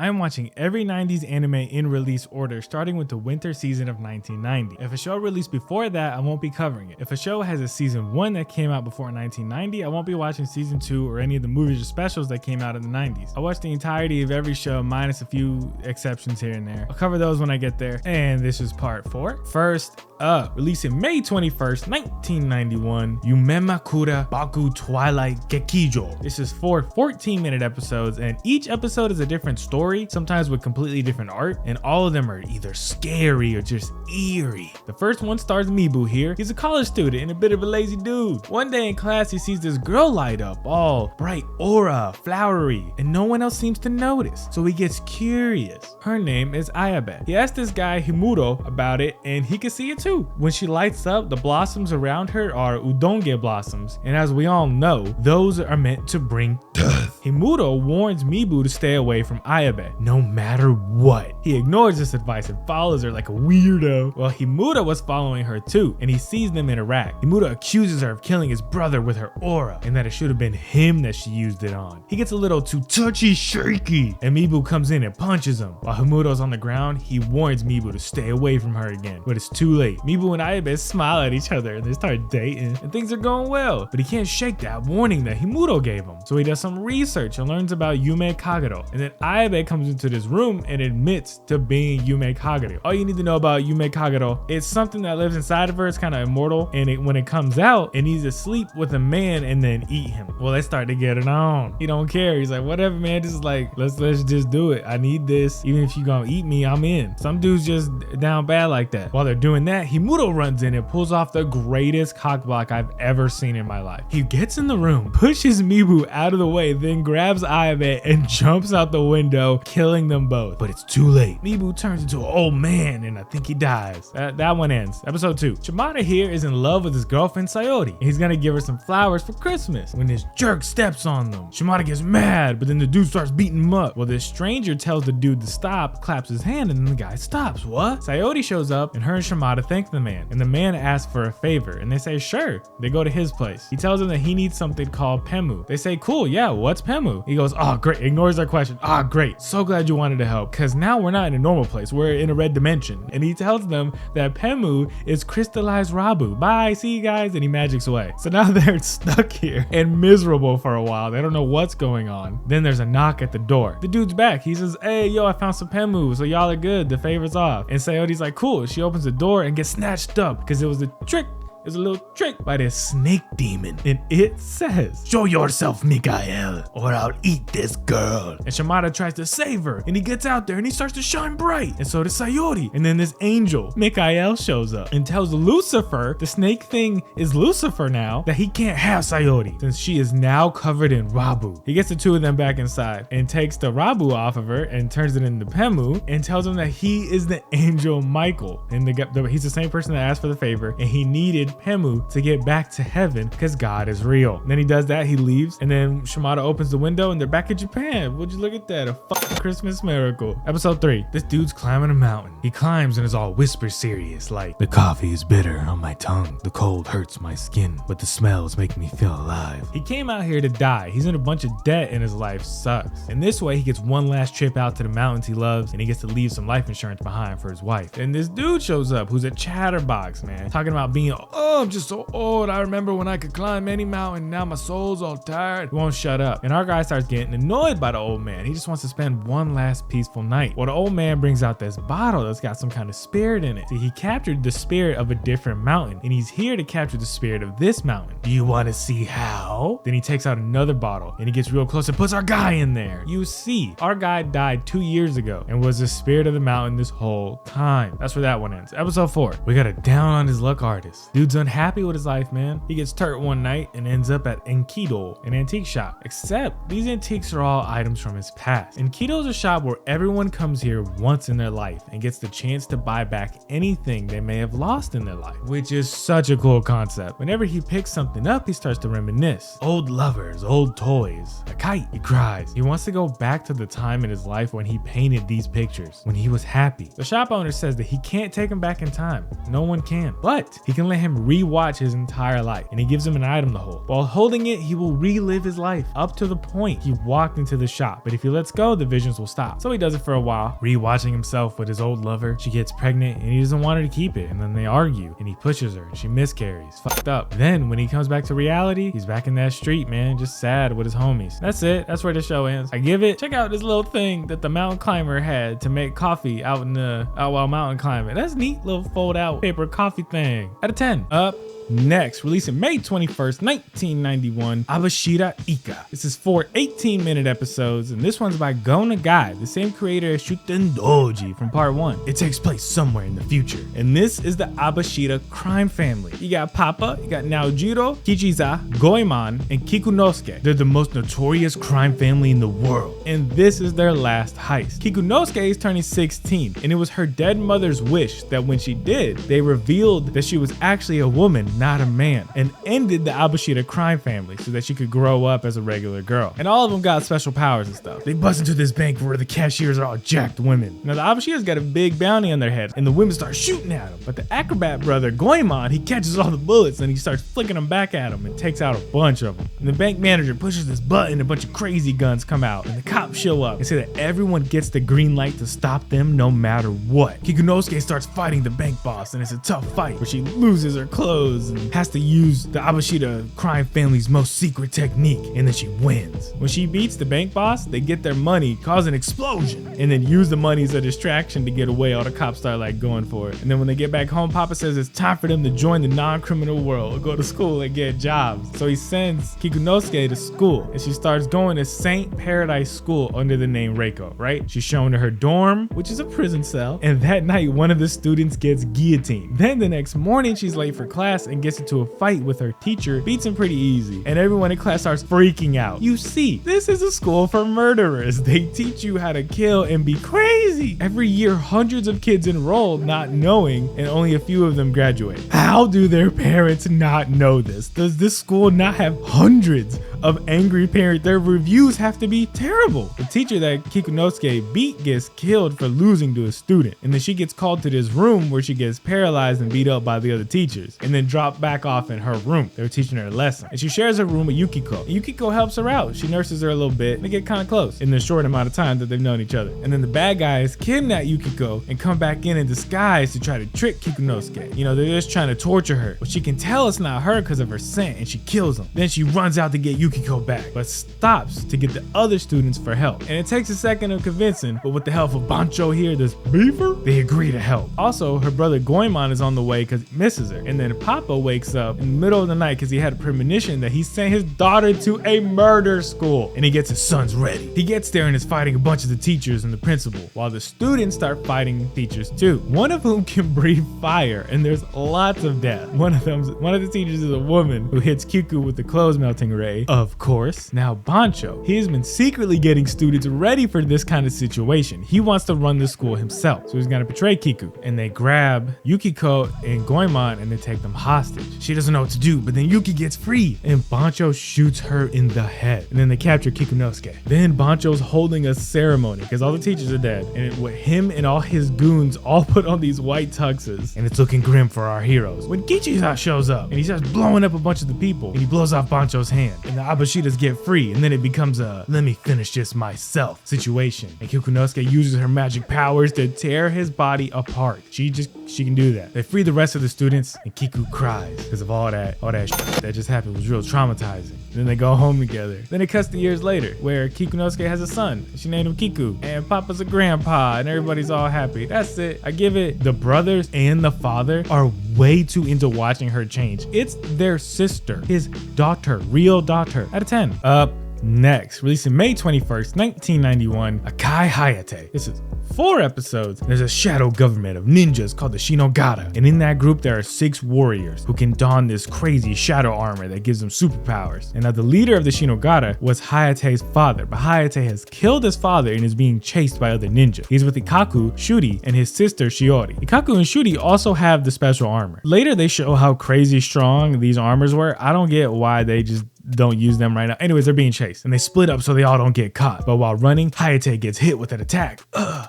I am watching every 90s anime in release order starting with the winter season of 1990. If a show released before that, I won't be covering it. If a show has a season 1 that came out before 1990, I won't be watching season 2 or any of the movies or specials that came out in the 90s. I'll watch the entirety of every show minus a few exceptions here and there. I'll cover those when I get there. And this is part 4. First up, releasing May 21st, 1991, Yumemakura Baku Twilight Gekijo. This is 4 14-minute episodes, and each episode is a different story, sometimes with completely different art, and all of them are either scary or just eerie. The first one stars Mibu here. He's a college student and a bit of a lazy dude. One day in class, he sees this girl light up, all bright aura, flowery, and no one else seems to notice, so he gets curious. Her name is Ayabe. He asked this guy Himuro about it, and he can see it too. When she lights up, the blossoms around her are udonge blossoms, and as we all know, those are meant to bring death. Himuro warns Mibu to stay away from Ayabe, no matter what. He ignores this advice and follows her like a weirdo. Well, Himuro was following her too, and he sees them interact. Himuro accuses her of killing his brother with her aura, and that it should have been him that she used it on. He gets a little too touchy shaky, and Mibu comes in and punches him. While Himuro's on the ground, he warns Mibu to stay away from her again, but it's too late. Mibu and Ayabe smile at each other and they start dating, and things are going well, but he can't shake that warning that Himuro gave him. So he does some research and learns about yumemakura, and then Ayabe comes into this room and admits to being yumemakura. All you need to know about yumemakura, it's something that lives inside of her. It's kind of immortal, and when it comes out, it needs to sleep with a man and then eat him. Well, they start to get it on. He don't care. He's like, whatever, man, just like let's just do it. I need this. Even if you gonna eat me, I'm in. Some dudes just down bad like that. While they're doing that, Himuro runs in and pulls off the greatest cock block I've ever seen in my life. He gets in the room, pushes Mibu out of the way, then grabs Ayabe and jumps out the window, killing them both. But it's too late. Mibu turns into an old man and I think he dies. That one ends. Episode 2. Shimada here is in love with his girlfriend Sayori, and he's gonna give her some flowers for Christmas when this jerk steps on them. Shimada gets mad, but then the dude starts beating him up. Well, this stranger tells the dude to stop, claps his hand, and then the guy stops. What? Sayori shows up and her and Shimada thank the man, and the man asks for a favor, and they say sure. They go to his place. He tells them that he needs something called pemu. They say cool, yeah, what's pemu? He goes, oh great, ignores their question. Ah, great, so glad you wanted to help, because now we're not in a normal place, we're in a red dimension. And he tells them that pemu is crystallized rabu. Bye, see you guys, and he magics away. So now they're stuck here and miserable for a while. They don't know what's going on. Then there's a knock at the door. The dude's back. He says, hey, yo, I found some pemu, so y'all are good, the favor's off. And Sayori's like, cool. She opens the door and gets snatched up because it was a trick. There's a little trick by this snake demon, and it says, show yourself, Mikael, or I'll eat this girl. And Shimada tries to save her, and he gets out there and he starts to shine bright, and so does Sayori. And then this angel, Mikael, shows up and tells Lucifer, the snake thing is Lucifer now, that he can't have Sayori since she is now covered in rabu. He gets the two of them back inside and takes the rabu off of her and turns it into pemu and tells them that he is the angel Michael, and he's the same person that asked for the favor, and he needed pemu to get back to heaven because God is real. And then he does that, he leaves, and then Shimada opens the window and they're back in Japan. Would you look at that? A fucking Christmas miracle. Episode 3. This dude's climbing a mountain. He climbs and is all whisper serious, like, the coffee is bitter on my tongue, the cold hurts my skin, but the smells make me feel alive. He came out here to die. He's in a bunch of debt and his life sucks. And this way he gets one last trip out to the mountains he loves, and he gets to leave some life insurance behind for his wife. And this dude shows up who's a chatterbox, man, talking about being, oh, I'm just so old. I remember when I could climb any mountain. Now my soul's all tired. He won't shut up. And our guy starts getting annoyed by the old man. He just wants to spend one last peaceful night. Well, the old man brings out this bottle that's got some kind of spirit in it. See, he captured the spirit of a different mountain, and he's here to capture the spirit of this mountain. Do you want to see how? Then he takes out another bottle and he gets real close and puts our guy in there. You see, our guy died 2 years ago and was the spirit of the mountain this whole time. That's where that one ends. Episode 4. We got a down on his luck artist. Dude's unhappy with his life, man. He gets turt one night and ends up at Enkido, an antique shop. Except these antiques are all items from his past. Enkido's a shop where everyone comes here once in their life and gets the chance to buy back anything they may have lost in their life, which is such a cool concept. Whenever he picks something up, he starts to reminisce. Old lovers, old toys, a kite. He cries. He wants to go back to the time in his life when he painted these pictures, when he was happy. The shop owner says that he can't take him back in time. No one can, but he can let him rewatch his entire life, and he gives him an item to hold. While holding it, he will relive his life up to the point he walked into the shop, but if he lets go, the visions will stop. So he does it for a while, rewatching himself with his old lover. She gets pregnant and he doesn't want her to keep it, and then they argue and he pushes her and she miscarries. Fucked up. Then when he comes back to reality, he's back in that street, man, just sad with his homies. That's it. That's where the show ends. I give it. Check out this little thing that the mountain climber had to make coffee out while mountain climbing. That's neat, little fold out paper coffee thing. Out of 10. Up next, releasing May 21st, 1991, Abashira Ika. This is 4 18-minute episodes, and this one's by Go Nagai, the same creator as Shuten Doji from part 1. It takes place somewhere in the future, and this is the Abashira crime family. You got Papa, you got Naojiro, Kichiza, Goemon, and Kikunosuke. They're the most notorious crime family in the world, and this is their last heist. Kikunosuke is turning 16, and it was her dead mother's wish that when she did, they revealed that she was actually a woman, not a man, and ended the Abashira crime family so that she could grow up as a regular girl. And all of them got special powers and stuff. They bust into this bank where the cashiers are all jacked women. Now the Abashiras got a big bounty on their heads, and the women start shooting at them. But the acrobat brother, Goemon, he catches all the bullets and he starts flicking them back at them and takes out a bunch of them. And the bank manager pushes this button, a bunch of crazy guns come out, and the cops show up and say that everyone gets the green light to stop them no matter what. Kikunosuke starts fighting the bank boss, and it's a tough fight where she loses her clothes and has to use the Abashira crime family's most secret technique, and then she wins. When she beats the bank boss, they get their money, cause an explosion, and then use the money as a distraction to get away. All the cops start like going for it. And then when they get back home, Papa says it's time for them to join the non-criminal world, go to school and get jobs. So he sends Kikunosuke to school, and she starts going to Saint Paradise School under the name Reiko, right? She's shown to her dorm, which is a prison cell, and that night one of the students gets guillotined. Then the next morning she's late for class and gets into a fight with her teacher, beats him pretty easy, and everyone in class starts freaking out. You see, this is a school for murderers. They teach you how to kill and be crazy. Every year, hundreds of kids enroll not knowing, and only a few of them graduate. How do their parents not know this? Does this school not have hundreds of angry parents? Their reviews have to be terrible. The teacher that Kikunosuke beat gets killed for losing to a student, and then she gets called to this room where she gets paralyzed and beat up by the other teachers, and then dropped back off in her room. They were teaching her a lesson, and she shares her room with Yukiko. And Yukiko helps her out. She nurses her a little bit, and they get kind of close in the short amount of time that they've known each other. And then the bad guys kidnap Yukiko and come back in disguise to try to trick Kikunosuke. You know, they're just trying to torture her, but she can tell it's not her because of her scent, and she kills them. Then she runs out to get Yukiko back, but stops to get the other students for help. And it takes a second of convincing, but with the help of Bonchou here, this beaver, they agree to help. Also, her brother Goemon is on the way because he misses her. And then Papa wakes up in the middle of the night because he had a premonition that he sent his daughter to a murder school, and he gets his sons ready. He gets there and is fighting a bunch of the teachers and the principal, while the students start fighting teachers too, one of whom can breathe fire, and there's lots of death. One of the teachers is a woman who hits Kiku with the clothes melting ray, of course. Now Bonchou, he has been secretly getting students ready for this kind of situation. He wants to run the school himself, so he's gonna betray Kiku, and they grab Yukiko and Goemon and they take them hostage. She doesn't know what to do, but then Yuki gets free, and Bonchou shoots her in the head, and then they capture Kikunosuke. Then Bonchou's holding a ceremony because all the teachers are dead, and with him and all his goons all put on these white tuxes, and it's looking grim for our heroes. When Kichiza shows up, and he starts blowing up a bunch of the people, and he blows off Bonchou's hand, and the Abashiras get free, and then it becomes a let me finish this myself situation, and Kikunosuke uses her magic powers to tear his body apart. She can do that. They free the rest of the students, and Kiku cries because of all that shit that just happened was real traumatizing. Then they go home together. Then it cuts to years later where Kikunosuke has a son. She named him Kiku, and Papa's a grandpa, and everybody's all happy. That's it. I give it. The brothers and the father are way too into watching her change. It's their sister, his daughter, real daughter. Out of 10. Up next, releasing May 21st, 1991, Akai Hayate. This is 4 episodes. There's a shadow government of ninjas called the Shinogata, and in that group there are 6 warriors who can don this crazy shadow armor that gives them superpowers. And now the leader of the Shinogata was Hayate's father, but Hayate has killed his father and is being chased by other ninjas. He's with Ikaku, Shuri, and his sister Shiori. Ikaku and Shuri also have the special armor. Later they show how crazy strong these armors were. I don't get why they just don't use them right now. Anyways, they're being chased and they split up so they all don't get caught. But while running, Hayate gets hit with an attack.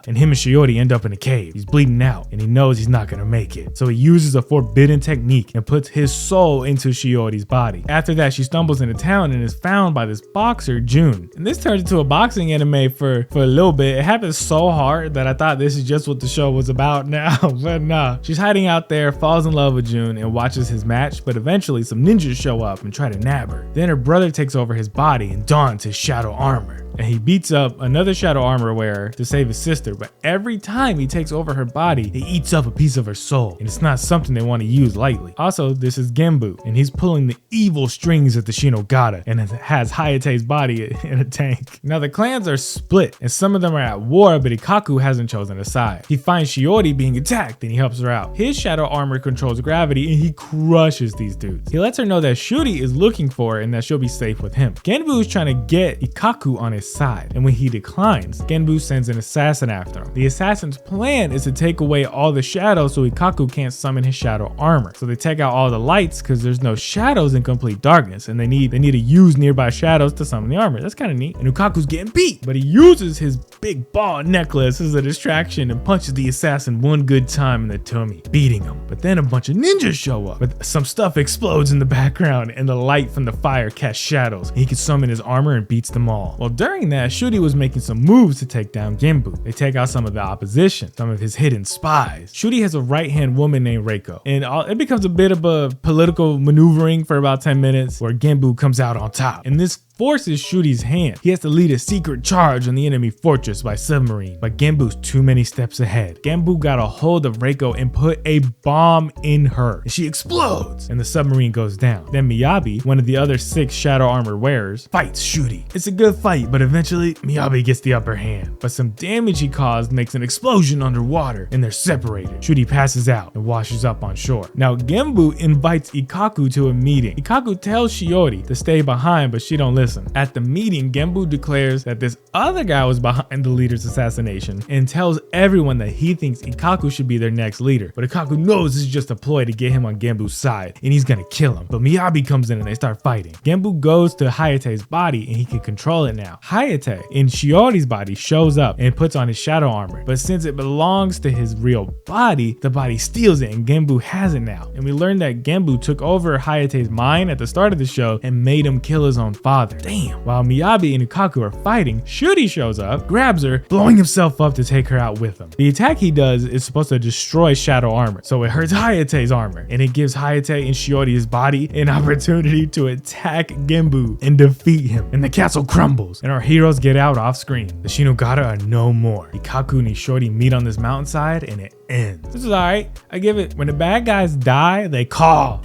And him and Shiori end up in a cave. He's bleeding out and he knows he's not gonna make it. So he uses a forbidden technique and puts his soul into Shiori's body. After that, she stumbles into town and is found by this boxer, Jun. And this turns into a boxing anime for a little bit. It happens so hard that I thought this is just what the show was about now. But nah. She's hiding out there, falls in love with Jun and watches his match, but eventually some ninjas show up and try to nab her. Then her brother takes over his body and dons his shadow armor. And he beats up another shadow armor wearer to save his sister, but every time he takes over her body, he eats up a piece of her soul, and it's not something they want to use lightly. Also, this is Genbu, and he's pulling the evil strings at the Shinogata, and it has Hayate's body in a tank. Now the clans are split, and some of them are at war, but Ikkaku hasn't chosen a side. He finds Shiori being attacked, and he helps her out. His shadow armor controls gravity, and he crushes these dudes. He lets her know that Shuri is looking for her, and that she'll be safe with him. Genbu is trying to get Ikkaku on his side, and when he declines, Genbu sends an assassin after him. The assassin's plan is to take away all the shadows so Ikkaku can't summon his shadow armor. So they take out all the lights because there's no shadows in complete darkness, and they need to use nearby shadows to summon the armor. That's kind of neat. And Ikkaku's getting beat, but he uses his big ball necklace as a distraction and punches the assassin one good time in the tummy, beating him. But then a bunch of ninjas show up, but some stuff explodes in the background, and the light from the fire casts shadows. He can summon his armor and beats them all. Well, during that, Shuri was making some moves to take down Genbu. They take out some of the opposition, some of his hidden spies. Shuri has a right-hand woman named Reiko, and it becomes a bit of a political maneuvering for about 10 minutes where Genbu comes out on top. And this forces Shuri's hand. He has to lead a secret charge on the enemy fortress by submarine, but Genbu's too many steps ahead. Genbu got a hold of Reiko and put a bomb in her. She explodes and the submarine goes down. Then Miyabi, one of the other 6 shadow armor wearers, fights Shuri. It's a good fight, but eventually Miyabi gets the upper hand. But some damage he caused makes an explosion underwater and they're separated. Shuri passes out and washes up on shore. Now Genbu invites Ikkaku to a meeting. Ikkaku tells Shiori to stay behind, but she don't listen. At the meeting, Genbu declares that this other guy was behind the leader's assassination and tells everyone that he thinks Ikkaku should be their next leader. But Ikkaku knows this is just a ploy to get him on Genbu's side and he's gonna kill him. But Miyabi comes in and they start fighting. Genbu goes to Hayate's body and he can control it now. Hayate in Shiori's body shows up and puts on his shadow armor. But since it belongs to his real body, the body steals it and Genbu has it now. And we learn that Genbu took over Hayate's mind at the start of the show and made him kill his own father. Damn. While Miyabi and Ikkaku are fighting, Shuri shows up, grabs her, blowing himself up to take her out with him. The attack he does is supposed to destroy shadow armor, so it hurts Hayate's armor, and it gives Hayate and Shiori's body an opportunity to attack Genbu and defeat him. And the castle crumbles, and our heroes get out off screen. The Shinogata are no more. Ikkaku and Shuri meet on this mountainside, and it ends. This is alright. I give it, when the bad guys die, they call.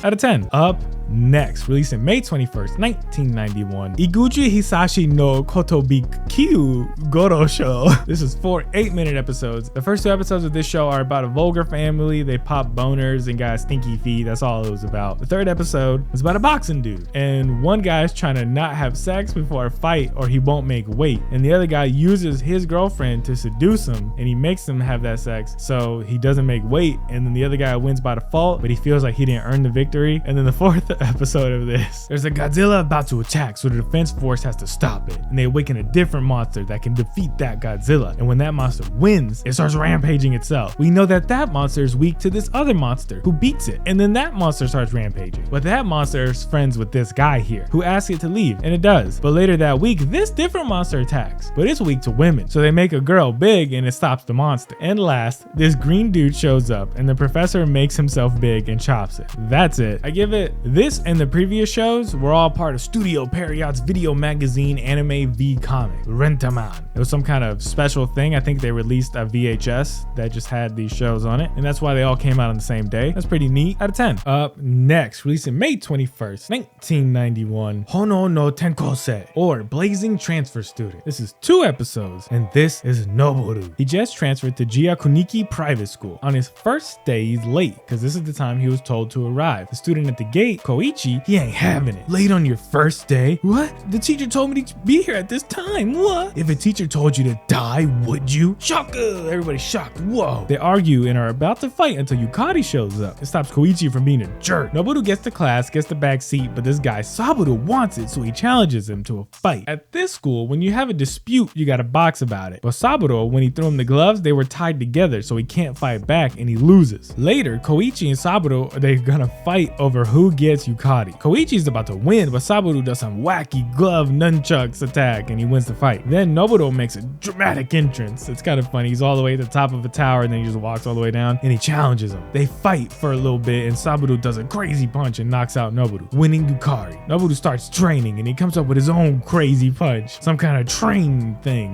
Out of 10. Up next, released in May 21st, 1991, Eguchi Hisashi no Kotobikiu Gorosho. This is 4 8-minute episodes. The first 2 episodes of this show are about a vulgar family. They pop boners and got stinky feet. That's all it was about. The 3rd episode is about a boxing dude, and one guy's trying to not have sex before a fight or he won't make weight, and the other guy uses his girlfriend to seduce him and he makes him have that sex so he doesn't make weight, and then the other guy wins by default, but he feels like he didn't earn the victory. And then the 4th episode of this, there's a Godzilla about to attack, so the defense force has to stop it, and they awaken a different monster that can defeat that Godzilla, and when that monster wins, it starts rampaging itself. We know that that monster is weak to this other monster who beats it, and then that monster starts rampaging, but that monster is friends with this guy here who asks it to leave, and it does. But later that week, this different monster attacks, but it's weak to women, so they make a girl big and it stops the monster. And last, this green dude shows up and the professor makes himself big and chops it. That's it. I give it this. And the previous shows were all part of Studio Period's video magazine Anime V Comic, Rentaman. It was some kind of special thing. I think they released a VHS that just had these shows on it, and that's why they all came out on the same day. That's pretty neat. Out of 10. Up next, released in May 21st, 1991, Honoo no Tenkosei, or Blazing Transfer Student. This is 2 episodes, and this is Noboru. He just transferred to Giakuniki Private School. On his first day, he's late, because this is the time he was told to arrive. The student at the gate, Koichi, he ain't having it. Late on your first day? What? The teacher told me to be here at this time. What? If a teacher told you to die, would you? Shocka! Everybody's shocked. Whoa. They argue and are about to fight until Yukari shows up. It stops Koichi from being a jerk. Noboru gets to class, gets the back seat, but this guy Saburo wants it, so he challenges him to a fight. At this school, when you have a dispute, you gotta box about it. But Saburo, when he threw him the gloves, they were tied together, so he can't fight back and he loses. Later, Koichi and Saburo, they're gonna fight over who gets Yukari. Koichi's about to win, but Saburo does some wacky glove nunchucks attack and he wins the fight. Then Nobuto makes a dramatic entrance. It's kind of funny. He's all the way at the top of a tower and then he just walks all the way down and he challenges him. They fight for a little bit and Saburo does a crazy punch and knocks out Nobuto, winning Yukari. Nobuto starts training and he comes up with his own crazy punch, some kind of train thing.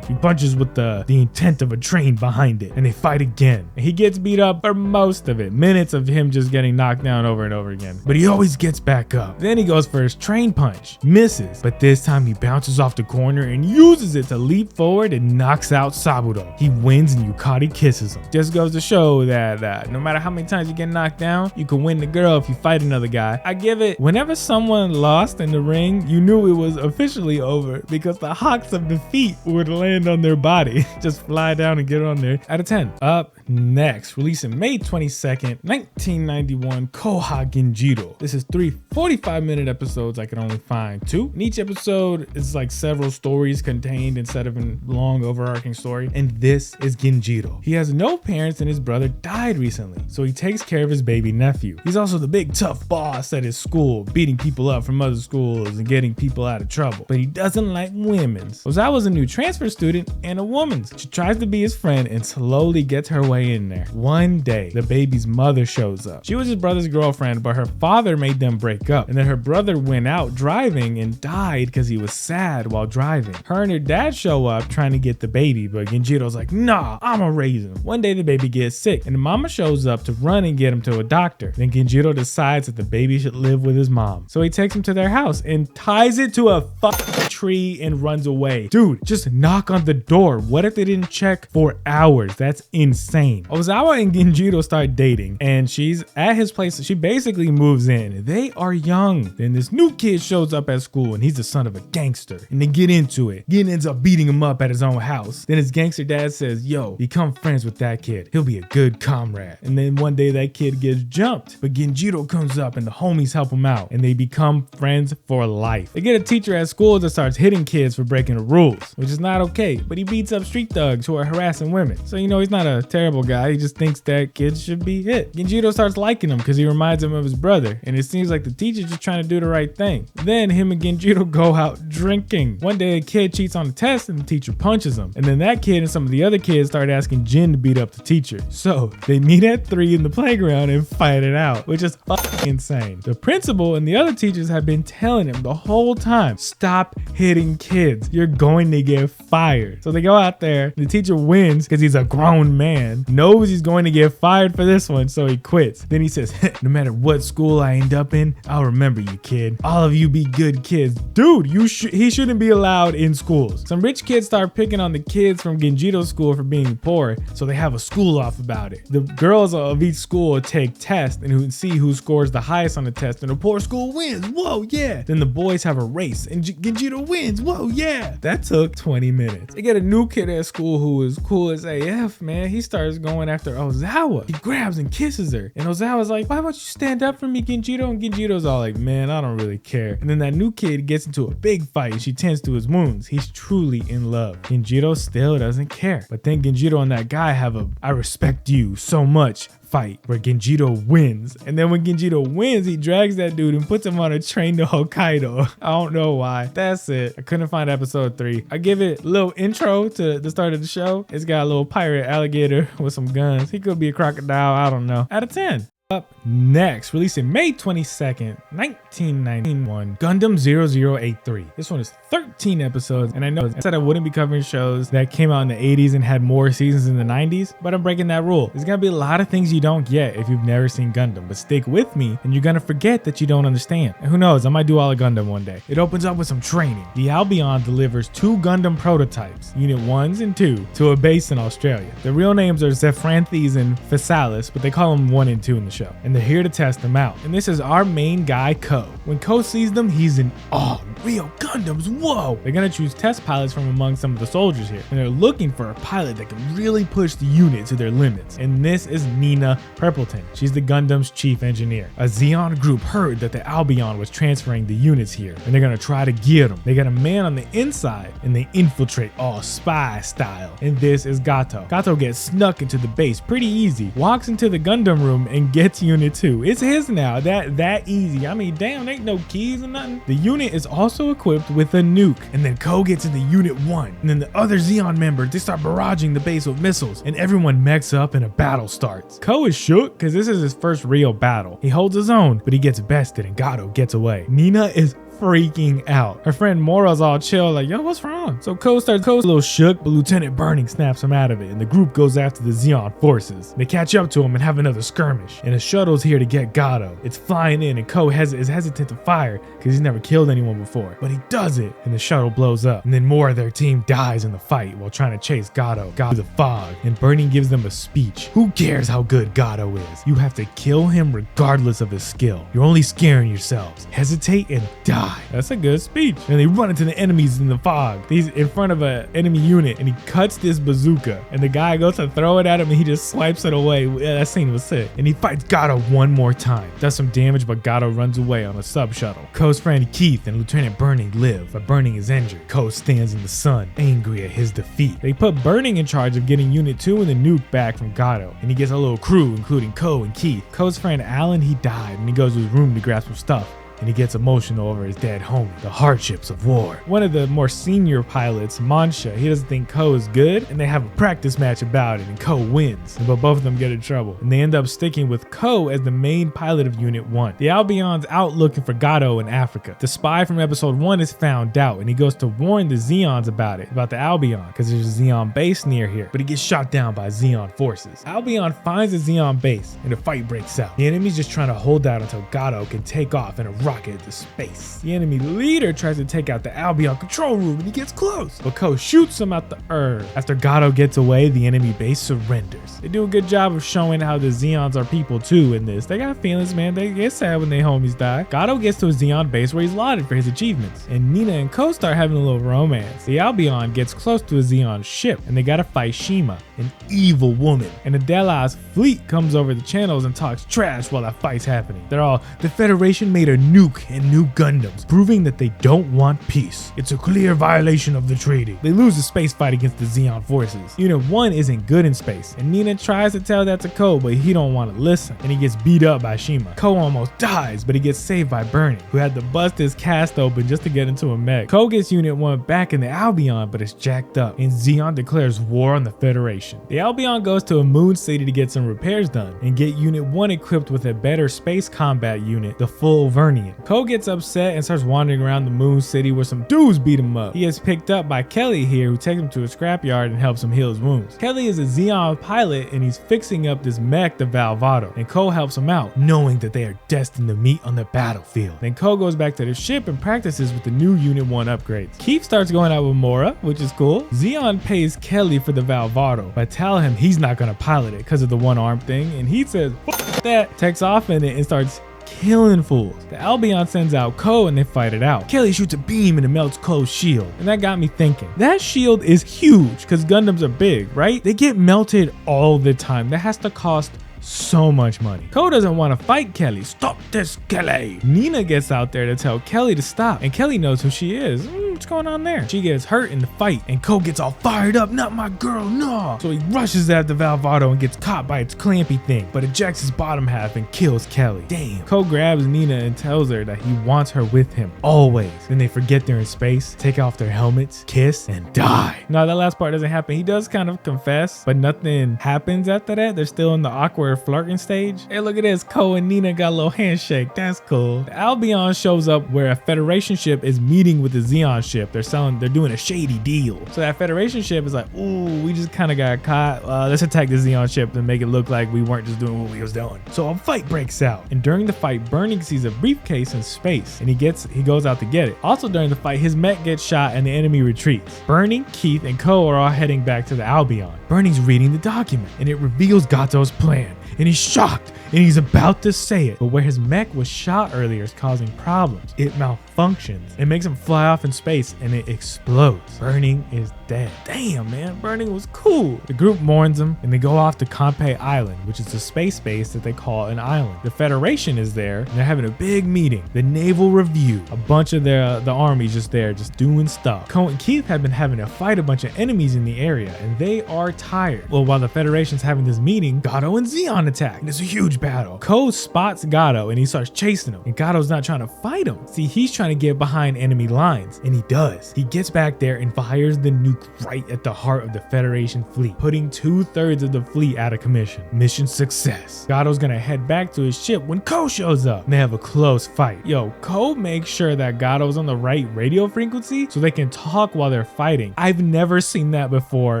He punches with the intent of a train behind it, and they fight again. And he gets beat up for most of it, minutes of him just getting knocked down over and over again. But he always gets back up. Then he goes for his train punch, misses, but this time he bounces off the corner and uses it to leap forward and knocks out Saburo. He wins and Yukari kisses him. Just goes to show that no matter how many times you get knocked down, you can win the girl if you fight another guy. I give it, whenever someone lost in the ring, you knew it was officially over because the hawks of defeat would land on their body. Just fly down and get on there. Out of 10. Up next, releasing May 22nd, 1991, Koha Ginjiro. This is 3 45-minute episodes. I can only find 2. And each episode is like several stories contained instead of a long overarching story. And this is Ginjiro. He has no parents and his brother died recently, so he takes care of his baby nephew. He's also the big tough boss at his school, beating people up from other schools and getting people out of trouble. But he doesn't like women's. Ozawa's a new transfer student and a woman's. She tries to be his friend and slowly gets her way in there. One day, the baby's mother shows up. She was his brother's girlfriend, but her father made them break up. And then her brother went out driving and died because he was sad while driving. Her and her dad show up trying to get the baby, but Genjiro's like, nah, I'ma raise him. One day the baby gets sick and the mama shows up to run and get him to a doctor. Then Genjiro decides that the baby should live with his mom. So he takes him to their house and ties it to a fucking tree and runs away. Dude, just knock on the door. What if they didn't check for hours? That's insane. Ozawa and Ginjiro start dating and she's at his place. She basically moves in. They are young. Then this new kid shows up at school and he's the son of a gangster. And they get into it. Gin ends up beating him up at his own house. Then his gangster dad says, yo, become friends with that kid. He'll be a good comrade. And then one day that kid gets jumped, but Ginjiro comes up and the homies help him out and they become friends for life. They get a teacher at school that starts hitting kids for breaking the rules, which is not okay, but he beats up street thugs who are harassing women. So he's not a terrible guy. He just thinks that kids should be hit. Ginjiro starts liking him because he reminds him of his brother, and it seems like the teacher's just trying to do the right thing. Then him and Ginjiro go out drinking. One day a kid cheats on the test and the teacher punches him, and then that kid and some of the other kids start asking Jin to beat up the teacher. So they meet at 3 in the playground and fight it out, which is fucking insane. The principal and the other teachers have been telling him the whole time, stop hitting kids. You're going to get fired. So they go out there. The teacher wins because he's a grown man, knows he's going to get fired for this one, so he quits. Then he says, no matter what school I end up in, I'll remember you, kid. All of you be good kids. Dude, he shouldn't be allowed in schools. Some rich kids start picking on the kids from Genjiro's school for being poor, so they have a school off about it. The girls of each school take tests and see who scores the highest on the test, and the poor school wins. Whoa, yeah. Then the boys have a race, and Genjiro wins. Whoa, yeah. That took 20 minutes. They get a new kid at school who is cool as AF, man. He starts going after Ozawa. He grabs and kisses her, and Ozawa's like, why won't you stand up for me, Genjiro? And Genjiro's all like, man, I don't really care. And then that new kid gets into a big fight and she tends to his wounds. He's truly in love. Genjiro still doesn't care. But then Genjiro and that guy have a I respect you so much fight where Ginjiro wins. And then when Ginjiro wins, he drags that dude and puts him on a train to Hokkaido. I don't know why. That's it. I couldn't find episode 3. I give it a little intro to the start of the show. It's got a little pirate alligator with some guns. He could be a crocodile. I don't know. Out of 10. Up next, releasing May 22nd, 1991, Gundam 0083. This one is 13 episodes, and I know I said I wouldn't be covering shows that came out in the 80s and had more seasons in the 90s, but I'm breaking that rule. There's gonna be a lot of things you don't get if you've never seen Gundam, but stick with me and you're gonna forget that you don't understand. And who knows, I might do all of Gundam one day. It opens up with some training. The Albion delivers 2 Gundam prototypes, Unit 1s and 2, to a base in Australia. The real names are Zephranthes and Phasalis, but they call them 1 and 2 in the show. show, and they're here to test them out. And this is our main guy, Ko. When Ko sees them, he's in awe. Real Gundams, whoa! They're gonna choose test pilots from among some of the soldiers here, and they're looking for a pilot that can really push the unit to their limits. And this is Nina Purpleton. She's the Gundam's chief engineer. A Zeon group heard that the Albion was transferring the units here, and they're gonna try to get them. They got a man on the inside, and they infiltrate all spy style. And this is Gato. Gato gets snuck into the base pretty easy, walks into the Gundam room, and gets Unit 2. It's his now, that easy. I mean, damn, there ain't no keys or nothing. The unit is also equipped with a nuke, and then Ko gets into Unit 1, and then the other Zeon members, they start barraging the base with missiles, and everyone mechs up and a battle starts. Ko is shook because this is his first real battle. He holds his own, but he gets bested and Gato gets away. Nina is freaking out. Her friend Mora's all chill, like, yo, what's wrong? So Ko's a little shook, but Lieutenant Burning snaps him out of it, and the group goes after the Zeon forces. They catch up to him and have another skirmish, and a shuttle's here to get Gato. It's flying in, and Ko is hesitant to fire because he's never killed anyone before, but he does it, and the shuttle blows up, and then more of their team dies in the fight while trying to chase Gato through the fog, and Burning gives them a speech. Who cares how good Gato is? You have to kill him regardless of his skill. You're only scaring yourselves. Hesitate and die. That's a good speech. And they run into the enemies in the fog. He's in front of an enemy unit, and he cuts this bazooka, and the guy goes to throw it at him, and he just swipes it away. Yeah, that scene was sick. And he fights Gato one more time, does some damage, but Gato runs away on a sub shuttle. Ko's friend Keith and Lieutenant Burning live, but Burning is injured. Ko stands in the sun, angry at his defeat. They put Burning in charge of getting Unit 2 and the nuke back from Gato, and he gets a little crew, including Ko and Keith. Ko's friend Alan, he died, and he goes to his room to grab some stuff, and he gets emotional over his dead homie, the hardships of war. One of the more senior pilots, Monsha, he doesn't think Ko is good, and they have a practice match about it, and Ko wins, but both of them get in trouble, and they end up sticking with Ko as the main pilot of Unit 1. The Albion's out looking for Gato in Africa. The spy from episode 1 is found out, and he goes to warn the Zeons about the Albion, because there's a Zeon base near here, but he gets shot down by Zeon forces. Albion finds a Zeon base, and a fight breaks out. The enemy's just trying to hold out until Gato can take off in a rocket to space. The enemy leader tries to take out the Albion control room, and he gets close, but Ko shoots him out the earth. After Gato gets away, the enemy base surrenders. They do a good job of showing how the Zeons are people too in this. They got feelings, man. They get sad when their homies die. Gato gets to a Zeon base where he's lauded for his achievements, and Nina and Ko start having a little romance. The Albion gets close to a Zeon ship, and they gotta fight Shima, an evil woman, and the Dela's fleet comes over the channels and talks trash while that fight's happening. They're all, the Federation made a nuke and new Gundams, proving that they don't want peace. It's a clear violation of the treaty. They lose the space fight against the Zeon forces. Unit 1 isn't good in space, and Nina tries to tell that to Ko, but he don't want to listen, and he gets beat up by Shima. Ko almost dies, but he gets saved by Burning, who had to bust his cast open just to get into a mech. Ko gets Unit 1 back in the Albion, but it's jacked up, and Zeon declares war on the Federation. The Albion goes to a moon city to get some repairs done, and get Unit 1 equipped with a better space combat unit, the full Vernian. Ko gets upset and starts wandering around the moon city where some dudes beat him up. He gets picked up by Kelly here, who takes him to a scrapyard and helps him heal his wounds. Kelly is a Zeon pilot, and he's fixing up this mech, the Valvado, and Ko helps him out, knowing that they are destined to meet on the battlefield. Then Ko goes back to the ship and practices with the new Unit 1 upgrades. Keith starts going out with Mora, which is cool. Zeon pays Kelly for the Valvado, but tell him he's not gonna pilot it because of the one arm thing, and he says, "F that," takes off in it and starts killing fools. The Albion sends out Ko, and they fight it out. Kelly shoots a beam and it melts Ko's shield, and that got me thinking. That shield is huge because Gundams are big, right? They get melted all the time. That has to cost so much money. Ko doesn't want to fight Kelly. Stop this, Kelly. Nina gets out there to tell Kelly to stop, and Kelly knows who she is. What's going on there? She gets hurt in the fight, and Ko gets all fired up. Not my girl, no. So he rushes at the Valvado and gets caught by its clampy thing, but ejects his bottom half and kills Kelly. Damn. Ko grabs Nina and tells her that he wants her with him always. Then they forget they're in space, take off their helmets, kiss, and die. No, that last part doesn't happen. He does kind of confess, but nothing happens after that. They're still in the awkward flirting stage. Hey, look at this. Ko and Nina got a little handshake. That's cool. The Albion shows up where a Federation ship is meeting with the Zeon ship. They're doing a shady deal. So that Federation ship is like, ooh, we just kind of got caught. Let's attack the Zeon ship and make it look like we weren't just doing what we was doing. So a fight breaks out. And during the fight, Burning sees a briefcase in space and he goes out to get it. Also during the fight, his mech gets shot and the enemy retreats. Burning, Keith, and Ko are all heading back to the Albion. Burning's reading the document and it reveals Gato's plan. And he's shocked and he's about to say it. But where his mech was shot earlier is causing problems. It malfunctions. It makes him fly off in space and it explodes. Burning is dead. Damn, man, Burning was cool. The group mourns him and they go off to Kanpei Island, which is a space base that they call an island. The Federation is there and they're having a big meeting. The naval review. A bunch of the army's just there, just doing stuff. Ko and Keith have been having to fight a bunch of enemies in the area and they are tired. Well, while the Federation's having this meeting, Gato and Zeon attack. And it's a huge battle. Ko spots Gato and he starts chasing him. And Gato's not trying to fight him. See, he's trying to get behind enemy lines. And he does. He gets back there and fires the nuke right at the heart of the Federation fleet, putting 2/3 of the fleet out of commission. Mission success. Gato's gonna head back to his ship when Ko shows up. And they have a close fight. Yo, Ko makes sure that Gato's on the right radio frequency so they can talk while they're fighting. I've never seen that before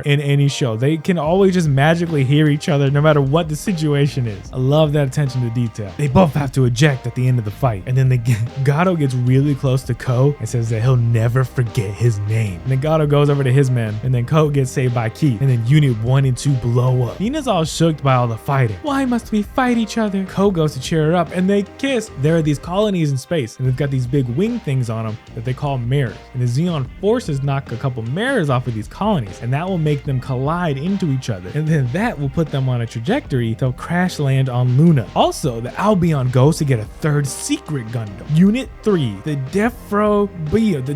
in any show. They can always just magically hear each other no matter what the situation is. I love that attention to detail. They both have to eject at the end of the fight. And then Gato gets really close to Ko and says that he'll never forget his name. And then Gato goes over to his men and then Ko gets saved by Keith. And then Unit 1 and 2 blow up. Nina's all shook by all the fighting. Why must we fight each other? Ko goes to cheer her up and they kiss. There are these colonies in space and they've got these big wing things on them that they call mirrors. And the Zeon forces knock a couple mirrors off of these colonies and that will make them collide into each other. And then that will put them on a trajectory to crash land on Luna. Also, the Albion goes to get a third secret Gundam. Unit 3, the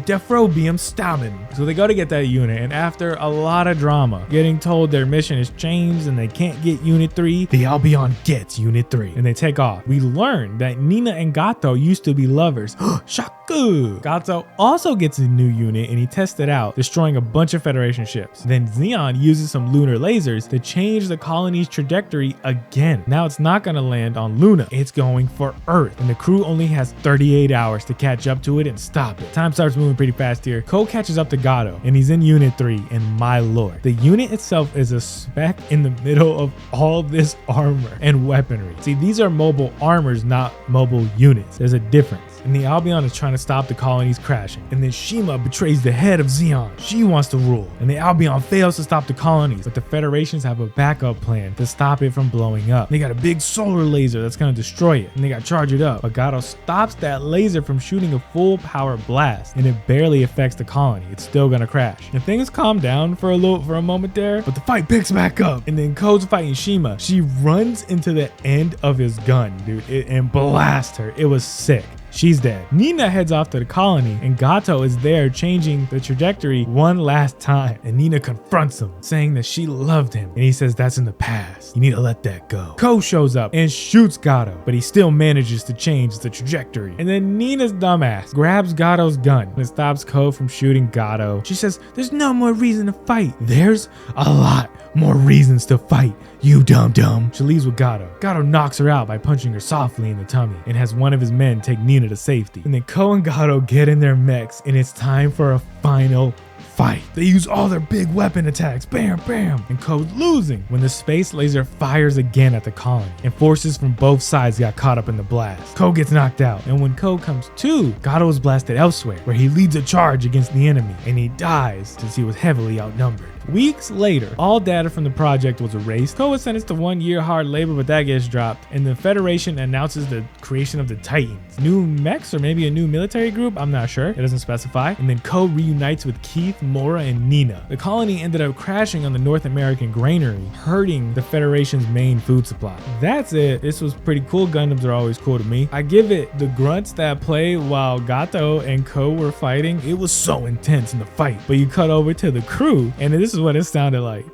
Defrobium Stalin. So they go to get that unit and after a lot of drama, getting told their mission is changed and they can't get Unit 3, the Albion gets Unit 3 and they take off. We learn that Nina and Gato used to be lovers. Shaku! Gato also gets a new unit and he tests it out, destroying a bunch of Federation ships. Then Zeon uses some lunar lasers to change the colony's trajectory again. Now it's not gonna land on Luna, it's going for Earth. And the crew only has 38 hours to catch up to it and stop it. Time starts moving pretty fast here. Ko catches up to Gato and he's in Unit 3 and my lord. The unit itself is a speck in the middle of all this armor and weaponry. See, these are mobile armors, not mobile units. There's a difference. And the Albion is trying to stop the colonies crashing. And then Shima betrays the head of Zeon. She wants to rule. And the Albion fails to stop the colonies, but the Federations have a backup plan to stop it from blowing up. They got a big solar laser that's gonna destroy it, and they gotta charge it up. But Gato stops that laser from shooting a full power blast, and it barely affects the colony. It's still gonna crash. And things calm down for a moment there, but the fight picks back up. And then Ko's fighting Shima. She runs into the end of his gun, dude, and blasts her. It was sick. She's dead. Nina heads off to the colony and Gato is there changing the trajectory one last time. And Nina confronts him, saying that she loved him. And he says that's in the past. You need to let that go. Ko shows up and shoots Gato, but he still manages to change the trajectory. And then Nina's dumbass grabs Gato's gun and stops Ko from shooting Gato. She says, there's no more reason to fight. There's a lot more reasons to fight, you dum-dum. She leaves with Gato. Gato knocks her out by punching her softly in the tummy and has one of his men take Nina to safety. And then Ko and Gato get in their mechs and it's time for a final fight. They use all their big weapon attacks, bam, bam, and Ko's losing when the space laser fires again at the colony and forces from both sides got caught up in the blast. Ko gets knocked out, and when Ko comes to, Gato is blasted elsewhere where he leads a charge against the enemy and he dies since he was heavily outnumbered. Weeks later, all data from the project was erased. Ko was sentenced to 1 year hard labor, but that gets dropped, and the Federation announces the creation of the Titans. New mechs or maybe a new military group, I'm not sure, it doesn't specify. And then Ko reunites with Keith, Mora, and Nina. The colony ended up crashing on the North American granary, hurting the Federation's main food supply. That's it. This was pretty cool. Gundams are always cool to me. I give it the grunts that played while Gato and Ko were fighting. It was so intense in the fight, but you cut over to the crew and this is what it sounded like.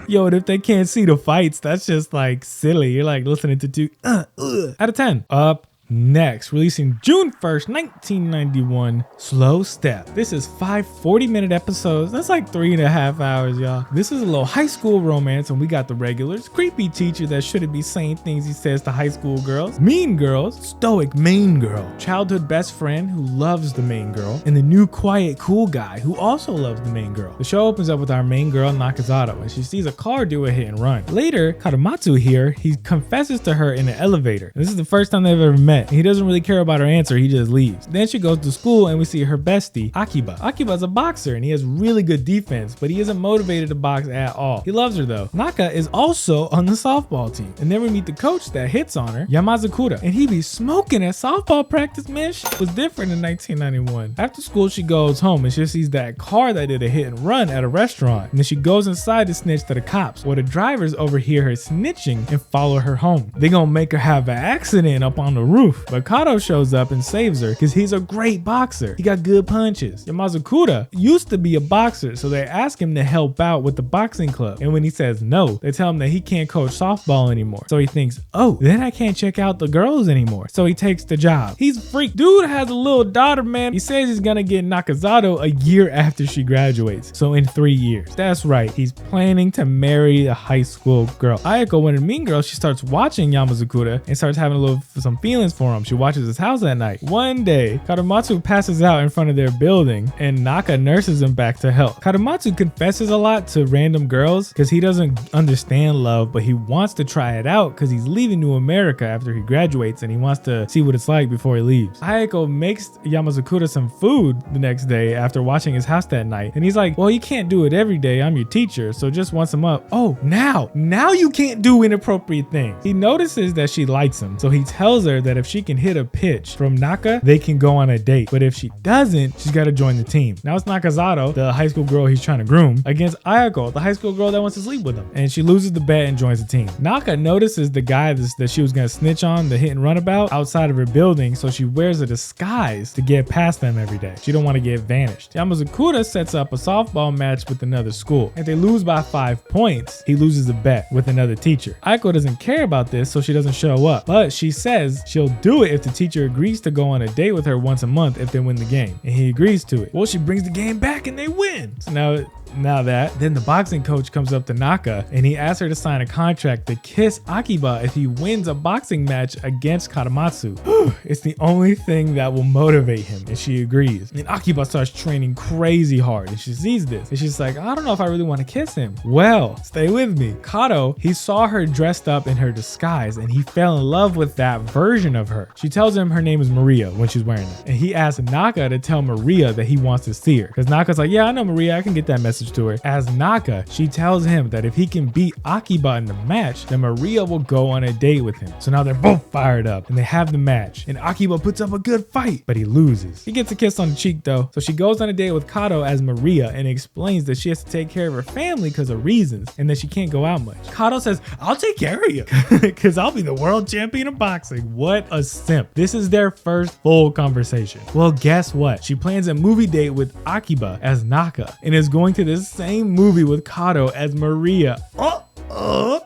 Yo, and if they can't see the fights, that's just like silly. You're like listening to two out of 10. Up, Next, releasing June 1st, 1991, Slow Step. This is 5 40-minute episodes. That's like 3.5 hours, y'all. This is a little high school romance, and we got the regulars. Creepy teacher that shouldn't be saying things he says to high school girls. Mean girls. Stoic main girl. Childhood best friend who loves the main girl. And the new quiet cool guy who also loves the main girl. The show opens up with our main girl, Nakazato, and she sees a car do a hit and run. Later, Karamatsu here, he confesses to her in the elevator. And this is the first time they've ever met. And he doesn't really care about her answer, he just leaves. Then she goes to school and we see her bestie, Akiba. Akiba's a boxer and he has really good defense, but he isn't motivated to box at all. He loves her though. Naka is also on the softball team. And then we meet the coach that hits on her, Yamazakura. And he be smoking at softball practice, man. Shit was different in 1991. After school, she goes home and she sees that car that did a hit and run at a restaurant. And then she goes inside to snitch to the cops. Well, the drivers overhear her snitching and follow her home. They gonna make her have an accident up on the roof. But Kato shows up and saves her because he's a great boxer. He got good punches. Yamazakura used to be a boxer, so they ask him to help out with the boxing club. And when he says no, they tell him that he can't coach softball anymore. So he thinks, oh, then I can't check out the girls anymore. So he takes the job. He's a freak. Dude has a little daughter, man. He says he's gonna get Nakazato a year after she graduates. So in 3 years. That's right. He's planning to marry a high school girl. Ayako, when a mean girl, she starts watching Yamazakura and starts having some feelings for him. She watches his house at night. One day, Karamatsu passes out in front of their building and Naka nurses him back to health. Karamatsu confesses a lot to random girls because he doesn't understand love, but he wants to try it out because he's leaving to America after he graduates and he wants to see what it's like before he leaves. Ayako makes Yamazakura some food the next day after watching his house that night. And he's like, well, you can't do it every day. I'm your teacher. So just once a month. Oh, now you can't do inappropriate things. He notices that she likes him. So he tells her that if she can hit a pitch from Naka, they can go on a date. But if she doesn't, she's got to join the team. Now it's Nakazato, the high school girl he's trying to groom, against Ayako, the high school girl that wants to sleep with him. And she loses the bet and joins the team. Naka notices the guy that she was going to snitch on, the hit and run about, outside of her building. So she wears a disguise to get past them every day. She don't want to get vanished. Yamazakura sets up a softball match with another school. If they lose by 5 points, he loses the bet with another teacher. Ayako doesn't care about this, so she doesn't show up. But she says she'll do it if the teacher agrees to go on a date with her once a month if they win the game. And he agrees to it. Well, she brings the game back and they win. So then the boxing coach comes up to Naka and he asks her to sign a contract to kiss Akiba if he wins a boxing match against Karamatsu. It's the only thing that will motivate him, and she agrees. And Akiba starts training crazy hard and she sees this and she's like, I don't know if I really want to kiss him. Well, stay with me. Kato, he saw her dressed up in her disguise and he fell in love with that version of her. She tells him her name is Maria when she's wearing it, and he asks Naka to tell Maria that he wants to see her because Naka's like, yeah, I know Maria, I can get that message to her. As Naka, she tells him that if he can beat Akiba in the match, then Maria will go on a date with him. So now they're both fired up and they have the match, and Akiba puts up a good fight, but he loses. He gets a kiss on the cheek though. So she goes on a date with Kato as Maria and explains that she has to take care of her family because of reasons and that she can't go out much. Kato says, I'll take care of you because I'll be the world champion of boxing. What a simp. This is their first full conversation. Well, guess what? She plans a movie date with Akiba as Naka and is going to this same movie with Kato as Maria.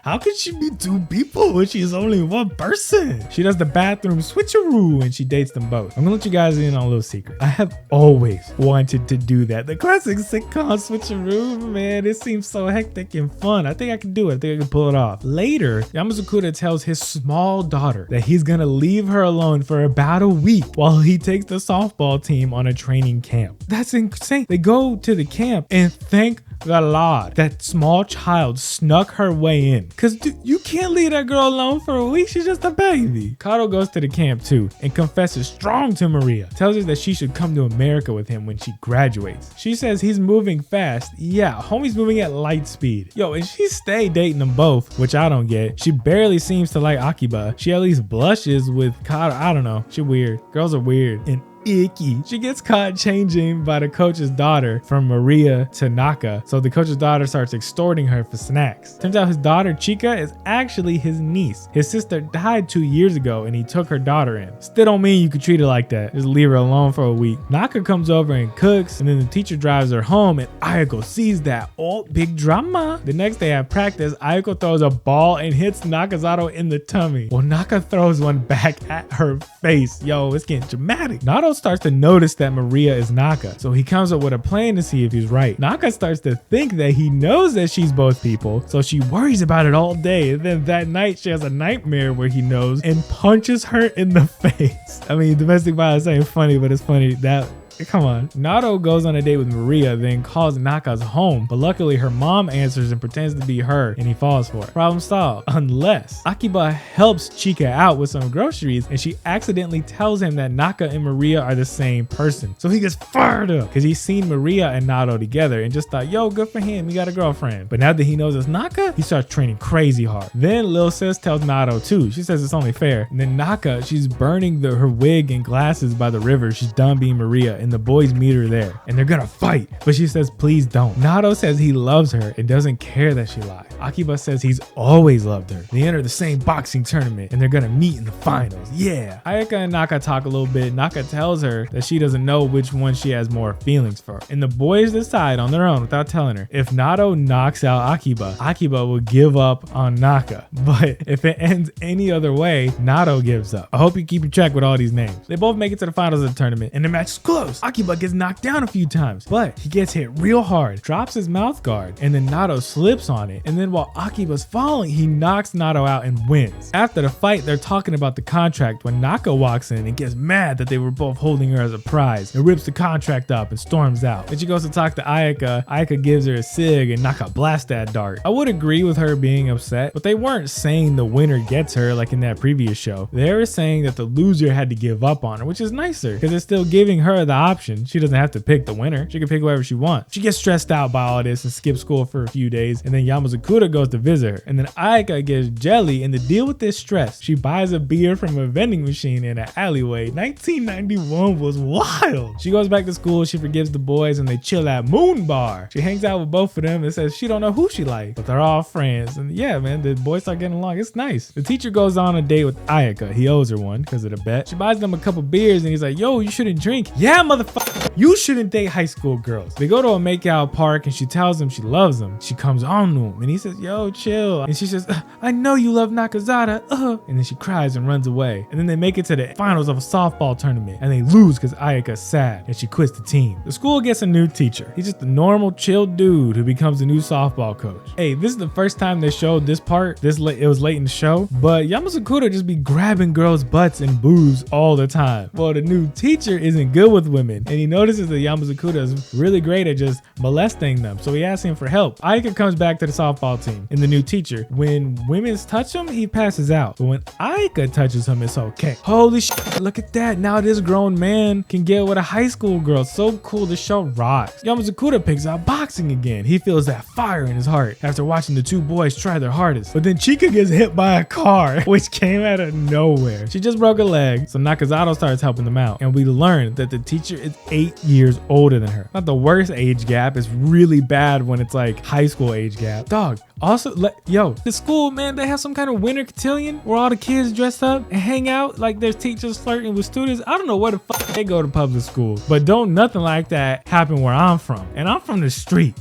How can she be two people when she's only one person? She does the bathroom switcheroo and she dates them both. I'm gonna let you guys in on a little secret. I have always wanted to do that. The classic sitcom switcheroo, man, it seems so hectic and fun. I think I can do it. I think I can pull it off. Later, Yamazakura tells his small daughter that he's gonna leave her alone for about a week while he takes the softball team on a training camp. That's insane. They go to the camp and thank the Lord that small child snuck her way in. Cause you can't leave that girl alone for a week. She's just a baby. Kato goes to the camp too and confesses strong to Maria. Tells her that she should come to America with him when she graduates. She says he's moving fast. Yeah, homie's moving at light speed. Yo, and she stayed dating them both, which I don't get. She barely seems to like Akiba. She at least blushes with Kato. I don't know. She weird. Girls are weird. And icky. She gets caught changing by the coach's daughter from Maria to Naka, so the coach's daughter starts extorting her for snacks. Turns out his daughter Chika is actually his niece. His sister died 2 years ago and he took her daughter in. Still don't mean you could treat her like that. Just leave her alone for a week. Naka comes over and cooks, and then the teacher drives her home, and Ayako sees that. Oh, big drama. The next day at practice, Ayako throws a ball and hits Nakazato in the tummy. Well, Naka throws one back at her face. Yo, it's getting dramatic. Nato starts to notice that Maria is Naka, so he comes up with a plan to see if he's right. Naka starts to think that he knows that she's both people, so she worries about it all day, and then that night she has a nightmare where he knows and punches her in the face. I mean, domestic violence ain't funny, but it's funny that come on. Nato goes on a date with Maria, then calls Naka's home, but luckily her mom answers and pretends to be her, and he falls for it. Problem solved. Unless Akiba helps Chika out with some groceries, and she accidentally tells him that Naka and Maria are the same person. So he gets fired up because he's seen Maria and Nato together and just thought, yo, good for him, he got a girlfriend. But now that he knows it's Naka, he starts training crazy hard. Then Lil Sis tells Nato too. She says it's only fair. And then Naka, she's burning her wig and glasses by the river. She's done being Maria, and the boys meet her there and they're gonna fight, but she says please don't. Nato says he loves her and doesn't care that she lied. Akiba says he's always loved her. They enter the same boxing tournament and they're gonna meet in the finals. Yeah. Ayaka and Naka talk a little bit. Naka tells her that she doesn't know which one she has more feelings for, and the boys decide on their own without telling her if Nato knocks out Akiba, Akiba will give up on Naka, but if it ends any other way, Nato gives up. I hope you keep track with all these names. They both make it to the finals of the tournament and the match is close. Akiba gets knocked down a few times, but he gets hit real hard, drops his mouth guard, and then Nato slips on it. And then while Akiba's falling, he knocks Nato out and wins. After the fight, they're talking about the contract when Naka walks in and gets mad that they were both holding her as a prize and rips the contract up and storms out. Then she goes to talk to Ayaka. Ayaka gives her a cig and Naka blasts that dart. I would agree with her being upset, but they weren't saying the winner gets her like in that previous show. They were saying that the loser had to give up on her, which is nicer because it's still giving her the option. She doesn't have to pick the winner. She can pick whoever she wants. She gets stressed out by all this and skips school for a few days, and then Yamazakura goes to visit her, and then Ayaka gets jelly, and to deal with this stress, she buys a beer from a vending machine in an alleyway. 1991 was wild. She goes back to school, she forgives the boys, and they chill at Moon Bar. She hangs out with both of them and says she don't know who she likes, but they're all friends, and yeah, man, the boys start getting along. It's nice. The teacher goes on a date with Ayaka. He owes her one because of the bet. She buys them a couple beers, and he's like, yo, you shouldn't drink. Yeah, motherfucker. You shouldn't date high school girls. They go to a makeout park and she tells him she loves him. She comes on to him and he says, yo, chill. And she says, I know you love Nakazata. And then she cries and runs away. And then they make it to the finals of a softball tournament and they lose because Ayaka's sad and she quits the team. The school gets a new teacher. He's just a normal, chill dude who becomes the new softball coach. Hey, this is the first time they showed this part. It was late in the show, but Yamazakura just be grabbing girls' butts and boobs all the time. Well, the new teacher isn't good with women, and he notices that Yamazakura is really great at just molesting them, so he asks him for help. Ayaka comes back to the softball team, and the new teacher, when women touch him, he passes out, but when Ayaka touches him, it's okay. Holy shit, look at that. Now this grown man can get with a high school girl. So cool. The show rocks. Yamazakura picks out boxing again. He feels that fire in his heart after watching the two boys try their hardest, but then Chika gets hit by a car, which came out of nowhere. She just broke a leg, so Nakazato starts helping them out, and we learn that the teacher is 8 years older than her. Not the worst age gap. It's really bad when it's like high school age gap. Dog. Also, the school, man, they have some kind of winter cotillion where all the kids dress up and hang out like there's teachers flirting with students. I don't know where the fuck they go to public school, but don't nothing like that happen where I'm from. And I'm from the street.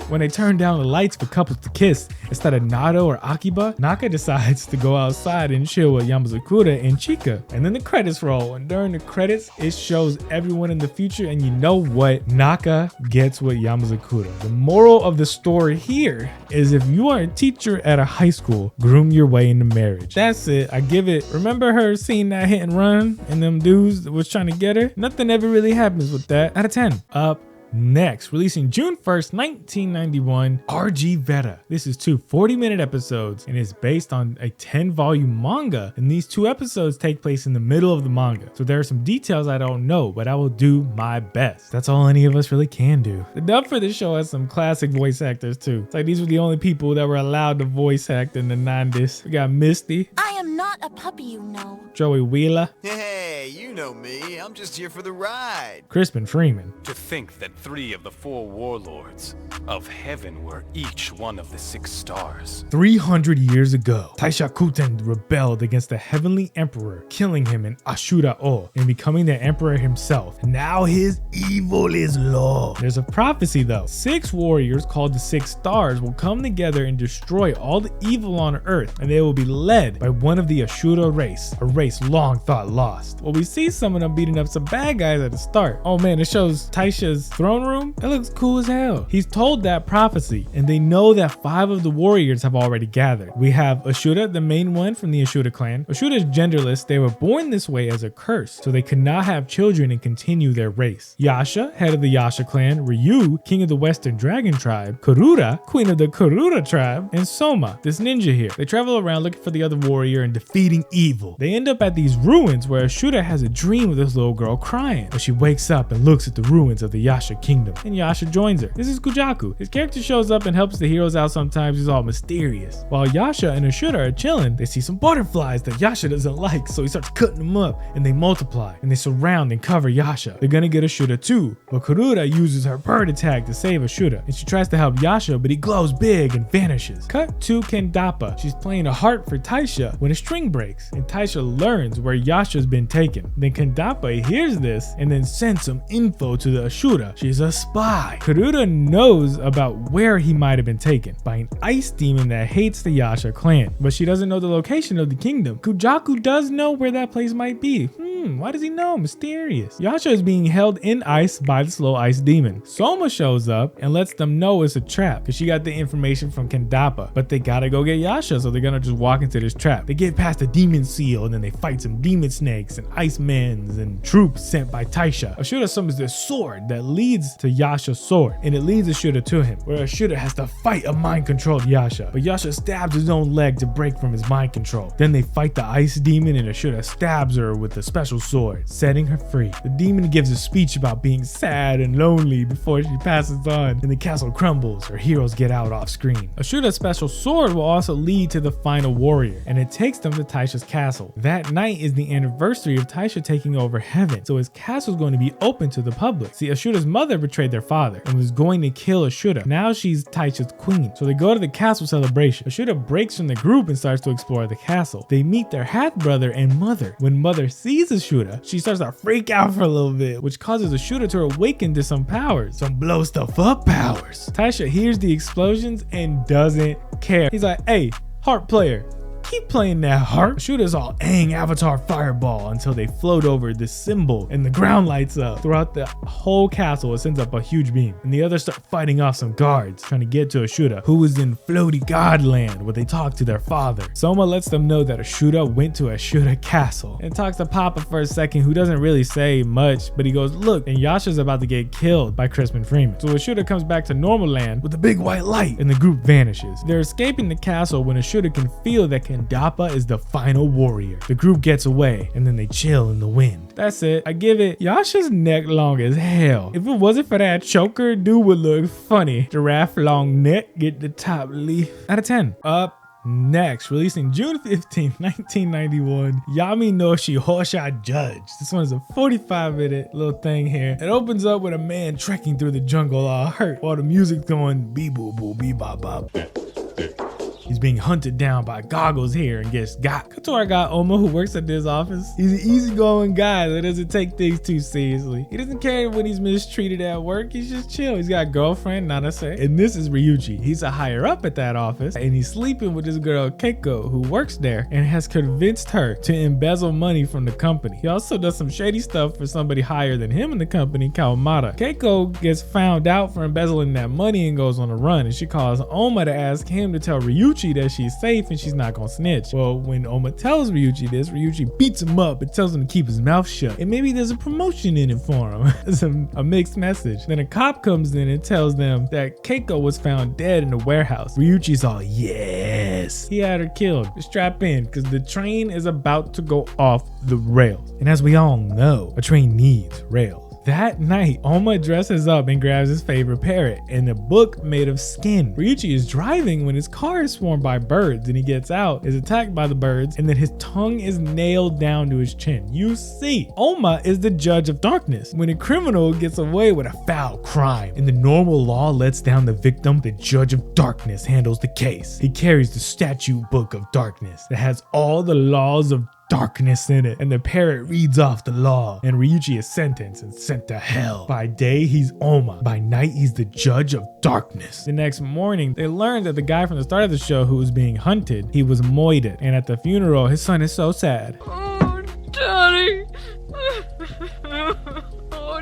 When they turn down the lights for couples to kiss, instead of Nato or Akiba, Naka decides to go outside and chill with Yamazakura and Chika. And then the credits roll, and during the credits, it shows everyone in the future, and you know what? Naka gets with Yamazakura. The moral of the story here is if you are a teacher at a high school, groom your way into marriage. That's it. I give it. Remember her seeing that hit and run and them dudes that was trying to get her? Nothing ever really happens with that. Out of 10. Up. Next, releasing June 1st, 1991, RG Veda. This is two 40-minute episodes and is based on a 10-volume manga, and these 2 episodes take place in the middle of the manga. So there are some details I don't know, but I will do my best. That's all any of us really can do. The dub for this show has some classic voice actors too. It's like these were the only people that were allowed to voice act in the 90s. We got Misty. I am not a puppy, you know. Joey Wheeler. Hey, you know me. I'm just here for the ride. Crispin Freeman. To think that 3 of the 4 warlords of heaven were each one of the 6 stars. 300 years ago, Taisha Kuten rebelled against the heavenly emperor, killing him in Ashura-o and becoming the emperor himself. Now his evil is law. There's a prophecy though. 6 warriors called the 6 stars will come together and destroy all the evil on earth, and they will be led by one of the Ashura race, a race long thought lost. Well, we see some of them beating up some bad guys at the start. Oh man, it shows Taisha's throne room. It looks cool as hell. He's told that prophecy, and they know that 5 of the warriors have already gathered. We have Ashura, the main one from the Ashura clan. Ashura is genderless. They were born this way as a curse, so they could not have children and continue their race. Yasha, head of the Yasha clan. Ryu, king of the Western Dragon tribe. Kurura, queen of the Kurura tribe. And Soma, this ninja here. They travel around looking for the other warrior and defeating evil. They end up at these ruins where Ashura has a dream of this little girl crying, but she wakes up and looks at the ruins of the Yasha kingdom, and Yasha joins her. This is Kujaku. His character shows up and helps the heroes out sometimes. He's all mysterious. While Yasha and Ashura are chilling, they see some butterflies that Yasha doesn't like, so he starts cutting them up, and they multiply, and they surround and cover Yasha. They're gonna get Ashura too, but Kurura uses her bird attack to save Ashura, and she tries to help Yasha, but he glows big and vanishes. Cut to Kendappa. She's playing a harp for Taisha when a string breaks, and Taisha learns where Yasha's been taken. Then Kendappa hears this and then sends some info to the Ashura. She's a spy. Kurura knows about where he might have been taken by an ice demon that hates the Yasha clan, but she doesn't know the location of the kingdom. Kujaku does know where that place might be. Why does he know? Mysterious. Yasha is being held in ice by the slow ice demon. Soma shows up and lets them know it's a trap because she got the information from Kendappa, but they gotta go get Yasha, so they're gonna just walk into this trap. They get past the demon seal and then they fight some demon snakes and ice men and troops sent by Taisha. Ashura summons this sword that leads to Yasha's sword, and it leads Ashura to him, where Ashura has to fight a mind-controlled Yasha, but Yasha stabs his own leg to break from his mind control. Then they fight the ice demon and Ashura stabs her with the special sword, setting her free. The demon gives a speech about being sad and lonely before she passes on, and the castle crumbles. Her heroes get out off screen. Ashura's special sword will also lead to the final warrior, and it takes them to Taisha's castle. That night is the anniversary of Taisha taking over heaven, so his castle is going to be open to the public. See, Ashura's mother betrayed their father and was going to kill Ashura. Now she's Taisha's queen, so they go to the castle celebration. Ashura breaks from the group and starts to explore the castle. They meet their half brother and mother. When mother sees Ashura, she starts to freak out for a little bit, which causes Ashura to awaken to some powers, some blow stuff up powers. Taisha hears the explosions and doesn't care. He's like, hey, harp player, keep playing that harp. Ashura's all Aang Avatar Fireball until they float over this symbol and the ground lights up. Throughout the whole castle, it sends up a huge beam, and the others start fighting off some guards trying to get to Ashura, who is in floaty godland where they talk to their father. Soma lets them know that Ashura went to Ashura Castle and talks to Papa for a second, who doesn't really say much, but he goes, look, and Yasha's about to get killed by Crispin Freeman. So Ashura comes back to normal land with a big white light, and the group vanishes. They're escaping the castle when Ashura can feel that Kendappa is the final warrior. The group gets away, and then they chill in the wind. That's it. I give it Yasha's neck long as hell. If it wasn't for that choker, dude would look funny. Giraffe long neck, get the top leaf. Out of 10. Up next, releasing June 15th, 1991, Yami no Shihosha Judge. This one is a 45-minute little thing here. It opens up with a man trekking through the jungle all hurt while the music's going bee boo boo bee bop bop. He's being hunted down by Goggles here and gets got. Katora got Oma, who works at this office. He's an easygoing guy that doesn't take things too seriously. He doesn't care when he's mistreated at work. He's just chill. He's got a girlfriend, Nanase. And this is Ryuji. He's a higher up at that office, and he's sleeping with this girl Keiko, who works there and has convinced her to embezzle money from the company. He also does some shady stuff for somebody higher than him in the company, Kawamata. Keiko gets found out for embezzling that money and goes on a run, and she calls Oma to ask him to tell Ryuji Ryuchi that she's safe and she's not gonna snitch. Well, when Oma tells Ryuchi this, Ryuchi beats him up and tells him to keep his mouth shut. And maybe there's a promotion in it for him. It's a mixed message. Then a cop comes in and tells them that Keiko was found dead in the warehouse. Ryuchi's all, yes, he had her killed. Strap in, because the train is about to go off the rails. And as we all know, a train needs rails. That night, Oma dresses up and grabs his favorite parrot and a book made of skin. Ryuchi is driving when his car is swarmed by birds and he gets out, is attacked by the birds, and then his tongue is nailed down to his chin. You see, Oma is the judge of darkness. When a criminal gets away with a foul crime and the normal law lets down the victim, the judge of darkness handles the case. He carries the statute book of darkness that has all the laws of darkness in it, and the parrot reads off the law, and Ryuchi is sentenced and sent to hell. By day, he's Oma. By night, he's the judge of darkness. The next morning, they learn that the guy from the start of the show who was being hunted, he was moited, and at the funeral, his son is so sad. Oh, Daddy. Oh,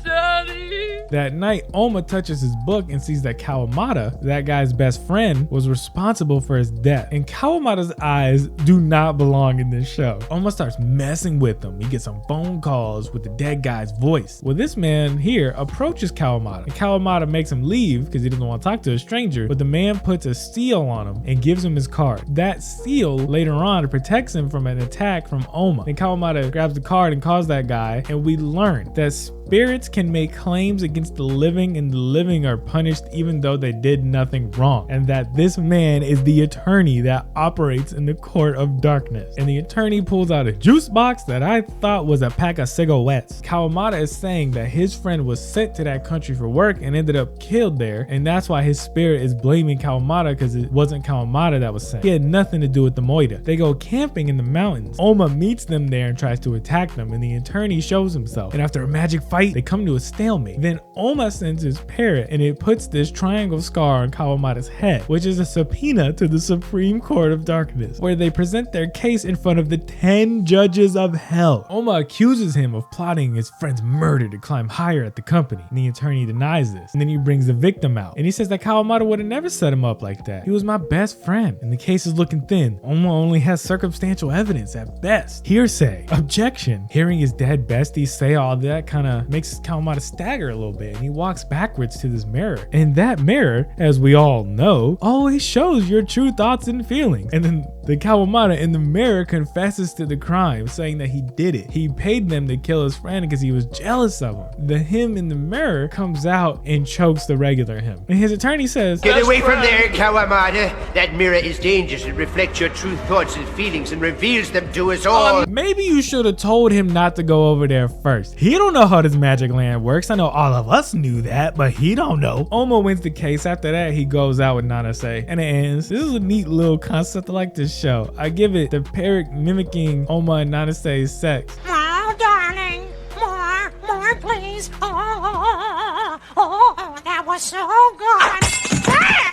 Daddy. That night, Oma touches his book and sees that Kawamata, that guy's best friend, was responsible for his death. And Kawamata's eyes do not belong in this show. Oma starts messing with him. He gets some phone calls with the dead guy's voice. Well, this man here approaches Kawamata, and Kawamata makes him leave because he doesn't want to talk to a stranger, but the man puts a seal on him and gives him his card. That seal later on protects him from an attack from Oma. Then Kawamata grabs the card and calls that guy, and we learn that spirits can make claims against the living, and the living are punished even though they did nothing wrong, and that this man is the attorney that operates in the court of darkness. And the attorney pulls out a juice box that I thought was a pack of cigarettes. Kawamata is saying that his friend was sent to that country for work and ended up killed there, and that's why his spirit is blaming Kawamata, because it wasn't Kawamata that was sent. He had nothing to do with the Moida. They go camping in the mountains. Oma meets them there and tries to attack them, and the attorney shows himself, and after a magic fight, they come to a stalemate. Then Oma sends his parrot, and it puts this triangle scar on Kawamata's head, which is a subpoena to the Supreme Court of Darkness, where they present their case in front of the 10 judges of hell. Oma accuses him of plotting his friend's murder to climb higher at the company, and the attorney denies this. And then he brings the victim out, and he says that Kawamata would have never set him up like that. He was my best friend, and the case is looking thin. Oma only has circumstantial evidence at best. Hearsay. Objection. Hearing his dead bestie say all that kind of makes Kawamata stagger a little bit, and he walks backwards to this mirror. And that mirror, as we all know, always shows your true thoughts and feelings. And then the Kawamata in the mirror confesses to the crime, saying that he did it. He paid them to kill his friend because he was jealous of him. The him in the mirror comes out and chokes the regular him. And his attorney says, "Get away from there, Kawamata. That mirror is dangerous. It reflects your true thoughts and feelings and reveals them to us all." Maybe you should have told him not to go over there first. He don't know how this magic land works. I know all of us knew that, but he don't know. Oma wins the case. After that, he goes out with Nanase, and it ends. This is a neat little concept. I like this show. I give it the parrot mimicking Oma and Nanase's sex. Oh, darling. More, please. Oh, that was so good.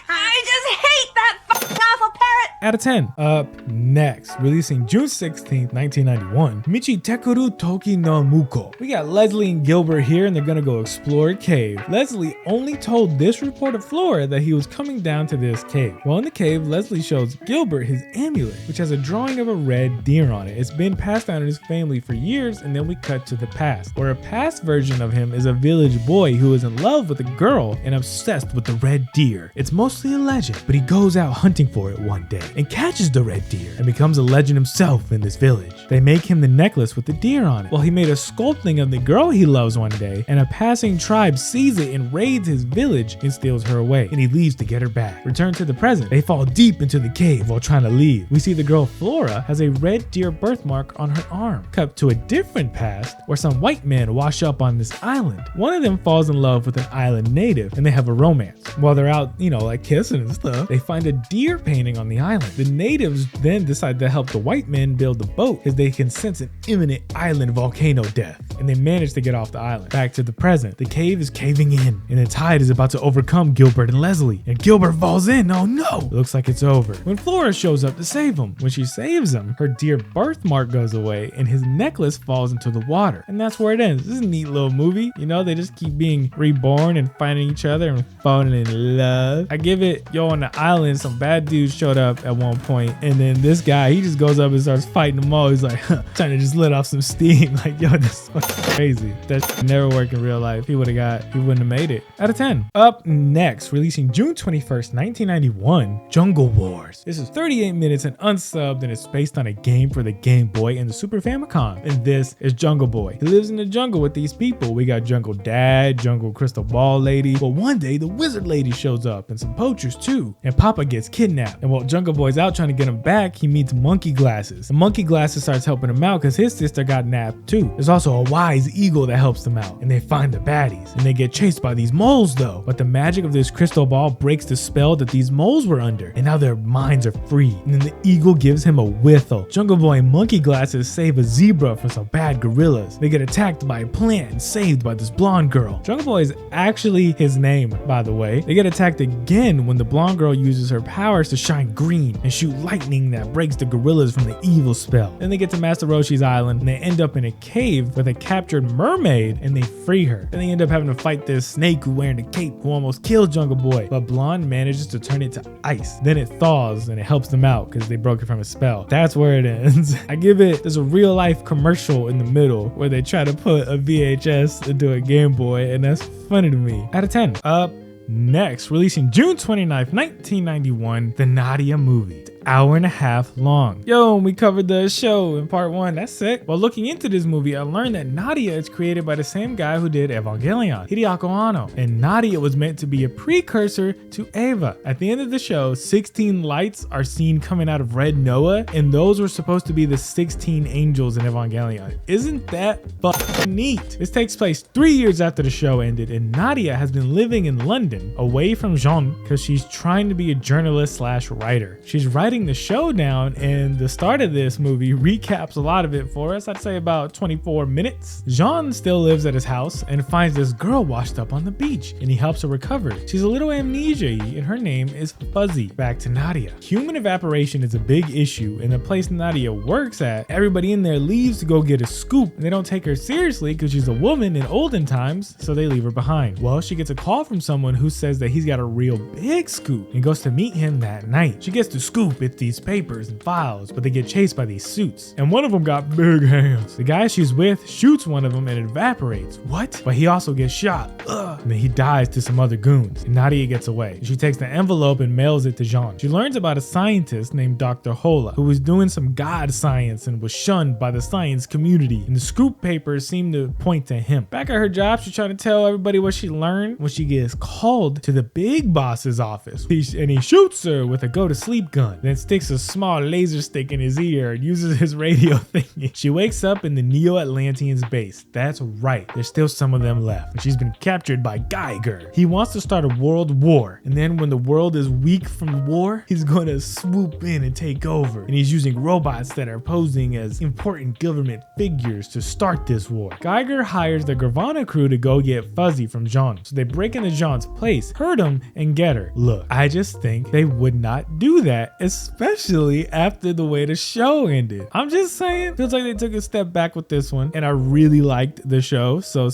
I just hate that awful parrot. Out of 10. Up next, releasing June 16th, 1991, Michitekuru Toki no Muko. We got Leslie and Gilbert here, and they're gonna go explore a cave. Leslie only told this reporter Flora that he was coming down to this cave. While in the cave, Leslie shows Gilbert his amulet, which has a drawing of a red deer on it. It's been passed down in his family for years, and then we cut to the past, where a past version of him is a village boy who is in love with a girl and obsessed with the red deer. It's mostly a legend, but he goes out hunting for it one day and catches the red deer and becomes a legend himself in this village. They make him the necklace with the deer on it. Well, he made a sculpting of the girl he loves one day, and a passing tribe sees it and raids his village and steals her away, and he leaves to get her back. Return to the present. They fall deep into the cave while trying to leave. We see the girl Flora has a red deer birthmark on her arm. Cut to a different past where some white men wash up on this island. One of them falls in love with an island native, and they have a romance. While they're out, like kissing and stuff, they find a deer painting on the island. island. The natives then decide to help the white men build the boat as they can sense an imminent island volcano death, and they manage to get off the island. Back to the present, the cave is caving in, and the tide is about to overcome Gilbert and Leslie, and Gilbert falls in. Oh no! It looks like it's over when Flora shows up to save him. When she saves him, her dear birthmark goes away, and his necklace falls into the water, and that's where it ends. This is a neat little movie. You know, they just keep being reborn and finding each other and falling in love. I give it, yo, on the island, some bad dudes showed up at one point, and then this guy, he just goes up and starts fighting them all. He's like, trying to just let off some steam. Like, yo, this is fucking crazy. That shit never work in real life. He wouldn't have made it. Out of 10. Up next, releasing June 21st, 1991, Jungle Wars. This is 38 minutes and unsubbed, and it's based on a game for the Game Boy and the Super Famicom. And this is Jungle Boy. He lives in the jungle with these people. We got Jungle Dad, Jungle Crystal Ball Lady. But one day, the Wizard Lady shows up, and some poachers too. And Papa gets kidnapped. And while Jungle Boy's out trying to get him back, he meets Monkey Glasses. And Monkey Glasses starts helping him out because his sister got nabbed too. There's also a wise eagle that helps them out, and they find the baddies. And they get chased by these moles though. But the magic of this crystal ball breaks the spell that these moles were under, and now their minds are free. And then the eagle gives him a whistle. Jungle Boy and Monkey Glasses save a zebra from some bad gorillas. They get attacked by a plant and saved by this blonde girl. Jungle Boy is actually his name, by the way. They get attacked again when the blonde girl uses her powers to shine green and shoot lightning that breaks the gorillas from the evil spell. Then they get to Master Roshi's island, and they end up in a cave with a captured mermaid, and they free her. Then they end up having to fight this snake who wearing a cape who almost killed Jungle Boy, but Blonde manages to turn it to ice. Then it thaws and it helps them out because they broke it from a spell. That's where it ends. I give it, there's a real life commercial in the middle where they try to put a VHS into a Game Boy, and that's funny to me. Out of 10. Up next, releasing June 29th, 1991, the Nadia movie. Hour and a half long. Yo, we covered the show in part 1. That's sick. While looking into this movie, I learned that Nadia is created by the same guy who did Evangelion, Hideaki Anno. And Nadia was meant to be a precursor to Eva. At the end of the show, 16 lights are seen coming out of Red Noah, and those were supposed to be the 16 angels in Evangelion. Isn't that fucking neat? This takes place 3 years after the show ended, and Nadia has been living in London, away from Jean, because she's trying to be a journalist / writer. She's writing the show down, and the start of this movie recaps a lot of it for us. I'd say about 24 minutes. Jean still lives at his house and finds this girl washed up on the beach, and he helps her recover. She's a little amnesia-y, and her name is Fuzzy. Back to Nadia. Human evaporation is a big issue, and the place Nadia works at, everybody in there leaves to go get a scoop, and they don't take her seriously because she's a woman in olden times, so they leave her behind. Well, she gets a call from someone who says that he's got a real big scoop and goes to meet him that night. She gets the scoop. It's these papers and files, but they get chased by these suits, and one of them got big hands. The guy she's with shoots one of them and it evaporates. What? But he also gets shot. Ugh. And then he dies to some other goons, and Nadia gets away. She takes the envelope and mails it to Jean. She learns about a scientist named Dr. Hola, who was doing some god science and was shunned by the science community, and the scoop papers seem to point to him. Back at her job, she's trying to tell everybody what she learned when she gets called to the big boss's office. He shoots her with a go-to-sleep gun, then sticks a small laser stick in his ear and uses his radio thingy. She wakes up in the Neo-Atlanteans base. That's right, there's still some of them left. And she's been captured by Geiger. He wants to start a world war, and then when the world is weak from war, he's going to swoop in and take over. And he's using robots that are posing as important government figures to start this war. Geiger hires the Gravana crew to go get Fuzzy from Jean. So they break into Jean's place, hurt him, and get her. Look, I just think they would not do that, especially after the way the show ended. I'm just saying, feels like they took a step back with this one, and I really liked the show, so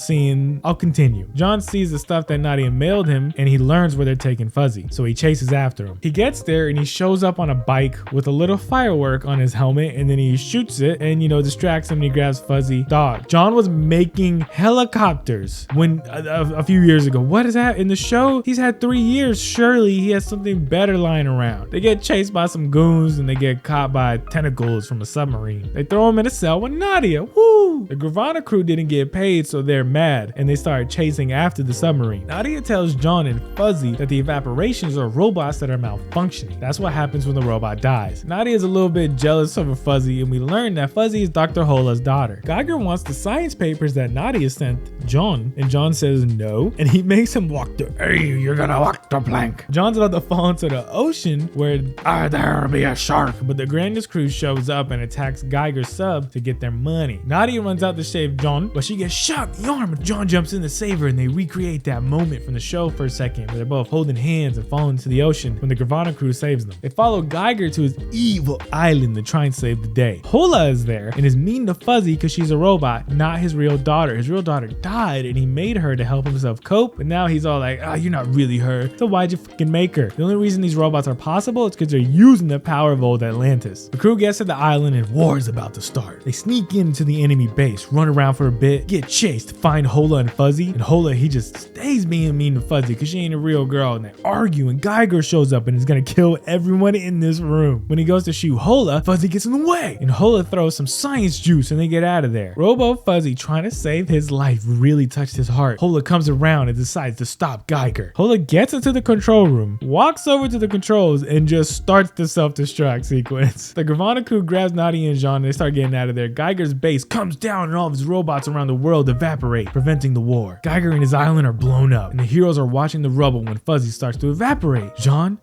I'll continue. John sees the stuff that Nadia mailed him, and he learns where they're taking Fuzzy, so he chases after him. He gets there, and he shows up on a bike with a little firework on his helmet, and then he shoots it, and distracts him, and he grabs Fuzzy. Dog, John was making helicopters when a few years ago. What is that? In the show, he's had 3 years. Surely he has something better lying around. They get chased by some goons, and they get caught by tentacles from a submarine. They throw him in a cell with Nadia. Woo! The Gravana crew didn't get paid, so they're mad, and they start chasing after the submarine. Nadia tells John and Fuzzy that the evaporations are robots that are malfunctioning. That's what happens when the robot dies. Nadia is a little bit jealous of Fuzzy, and we learn that Fuzzy is Dr. Hola's daughter. Geiger wants the science papers that Nadia sent John, and John says no, and he makes him walk the you're gonna walk the plank. John's about to fall into the ocean where the there be a shark. But the Grandest crew shows up and attacks Geiger's sub to get their money. Nadia runs out to save John, but she gets shot in the arm. John jumps in to save her, and they recreate that moment from the show for a second where they're both holding hands and falling into the ocean when the Gravana crew saves them. They follow Geiger to his evil island to try and save the day. Hola is there and is mean to Fuzzy because she's a robot, not his real daughter. His real daughter died and he made her to help himself cope, but now he's all like, you're not really her, so why'd you fucking make her? The only reason these robots are possible is because they're using the power of old Atlantis. The crew gets to the island and war is about to start. They sneak into the enemy base, run around for a bit, get chased, find Hola and Fuzzy, and Hola, he just stays being mean to Fuzzy because she ain't a real girl, and they argue, and Geiger shows up and is gonna kill everyone in this room. When he goes to shoot Hola, Fuzzy gets in the way, and Hola throws some science juice and they get out of there. Robo Fuzzy, trying to save his life, really touched his heart. Hola comes around and decides to stop Geiger. Hola gets into the control room, walks over to the controls, and just starts the self-destruct sequence. The Gravana crew grabs Nadia and Jean and they start getting out of there. Geiger's base comes down and all of his robots around the world evaporate, preventing the war. Geiger and his island are blown up, and the heroes are watching the rubble when Fuzzy starts to evaporate. John,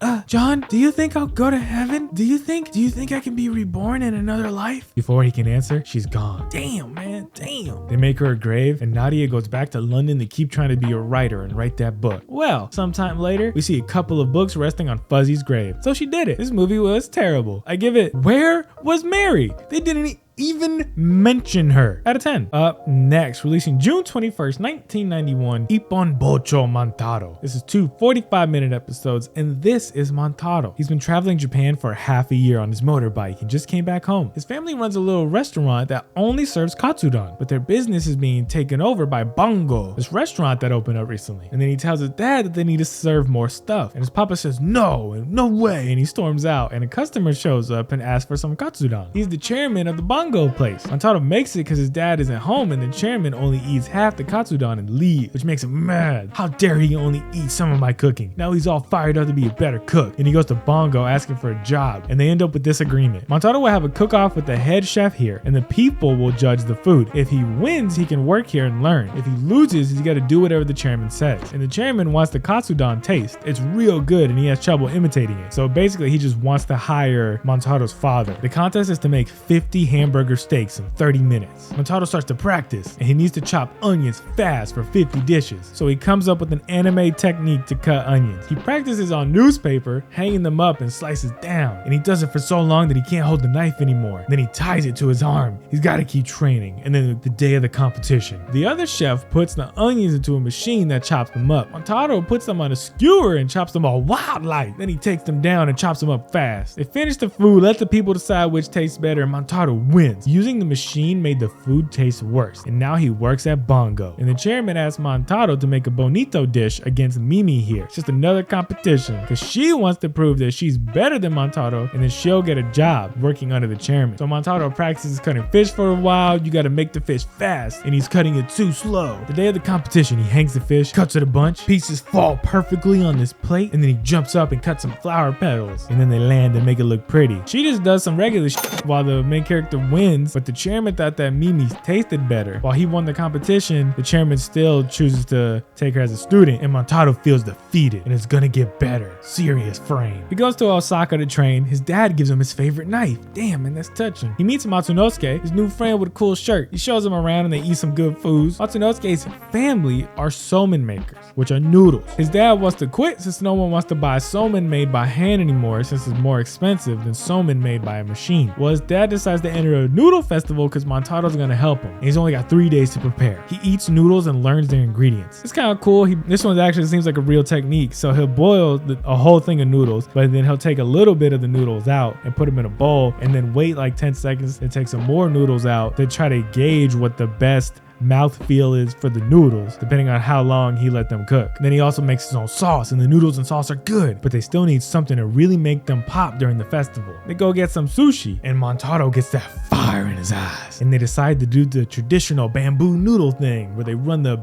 do you think I'll go to heaven? Do you think I can be reborn in another life? Before he can answer, she's gone. Damn, man, damn. They make her a grave, and Nadia goes back to London to keep trying to be a writer and write that book. Well, sometime later, we see a couple of books resting on Fuzzy's grave. So she did it. This movie was terrible. I give it, where was Mary? They didn't even mention her. Out of 10. Up next, releasing June 21st, 1991, Ippon Bonchou Montaro. This is two 45-minute episodes, and this is Montaro. He's been traveling Japan for half a year on his motorbike and just came back home. His family runs a little restaurant that only serves katsudon, but their business is being taken over by Bongo, this restaurant that opened up recently. And then he tells his dad that they need to serve more stuff, and his papa says no, and no way, and he storms out, and a customer shows up and asks for some katsudon. He's the chairman of the Bongo place. Montaro makes it because his dad isn't home, and the chairman only eats half the katsudon and leaves, which makes him mad. How dare he only eat some of my cooking? Now he's all fired up to be a better cook, and he goes to Bongo asking for a job, and they end up with disagreement. Montaro will have a cook-off with the head chef here, and the people will judge the food. If he wins, he can work here and learn. If he loses, he's got to do whatever the chairman says, and the chairman wants the katsudon taste. It's real good, and he has trouble imitating it. So basically, he just wants to hire Montaro's father. The contest is to make 50 hamburger steaks in 30 minutes. Montaro starts to practice, and he needs to chop onions fast for 50 dishes. So he comes up with an anime technique to cut onions. He practices on newspaper, hanging them up and slices down. And he does it for so long that he can't hold the knife anymore. Then he ties it to his arm. He's got to keep training. And then the day of the competition, the other chef puts the onions into a machine that chops them up. Montaro puts them on a skewer and chops them all wild-like. Then he takes them down and chops them up fast. They finish the food, let the people decide which tastes better, and Montaro wins. Using the machine made the food taste worse, and now he works at Bongo. And the chairman asked Montaro to make a bonito dish against Mimi here. It's just another competition, because she wants to prove that she's better than Montaro, and then she'll get a job working under the chairman. So Montaro practices cutting fish for a while. You gotta make the fish fast, and he's cutting it too slow. The day of the competition, he hangs the fish, cuts it a bunch, pieces fall perfectly on this plate, and then he jumps up and cuts some flower petals, and then they land and make it look pretty. She just does some regular shit while the main character wins, but the chairman thought that Mimi tasted better. While he won the competition, the chairman still chooses to take her as a student, and Montaro feels defeated, and it's gonna get better. Serious frame. He goes to Osaka to train. His dad gives him his favorite knife. Damn, man, that's touching. He meets Matsunosuke, his new friend with a cool shirt. He shows him around and they eat some good foods. Matsunosuke's family are somen makers, which are noodles. His dad wants to quit since no one wants to buy somen made by hand anymore, since it's more expensive than somen made by a machine. Well, his dad decides to enter a noodle festival because Montaro's gonna help him, and he's only got 3 days to prepare. He eats noodles and learns their ingredients. It's kind of cool. This one actually seems like a real technique. So he'll boil a whole thing of noodles, but then he'll take a little bit of the noodles out and put them in a bowl, and then wait like 10 seconds and take some more noodles out to try to gauge what the best mouthfeel is for the noodles, depending on how long he let them cook. And then he also makes his own sauce, and the noodles and sauce are good, but they still need something to really make them pop during the festival. They go get some sushi, and Montaro gets that fire in his eyes, and they decide to do the traditional bamboo noodle thing where they run the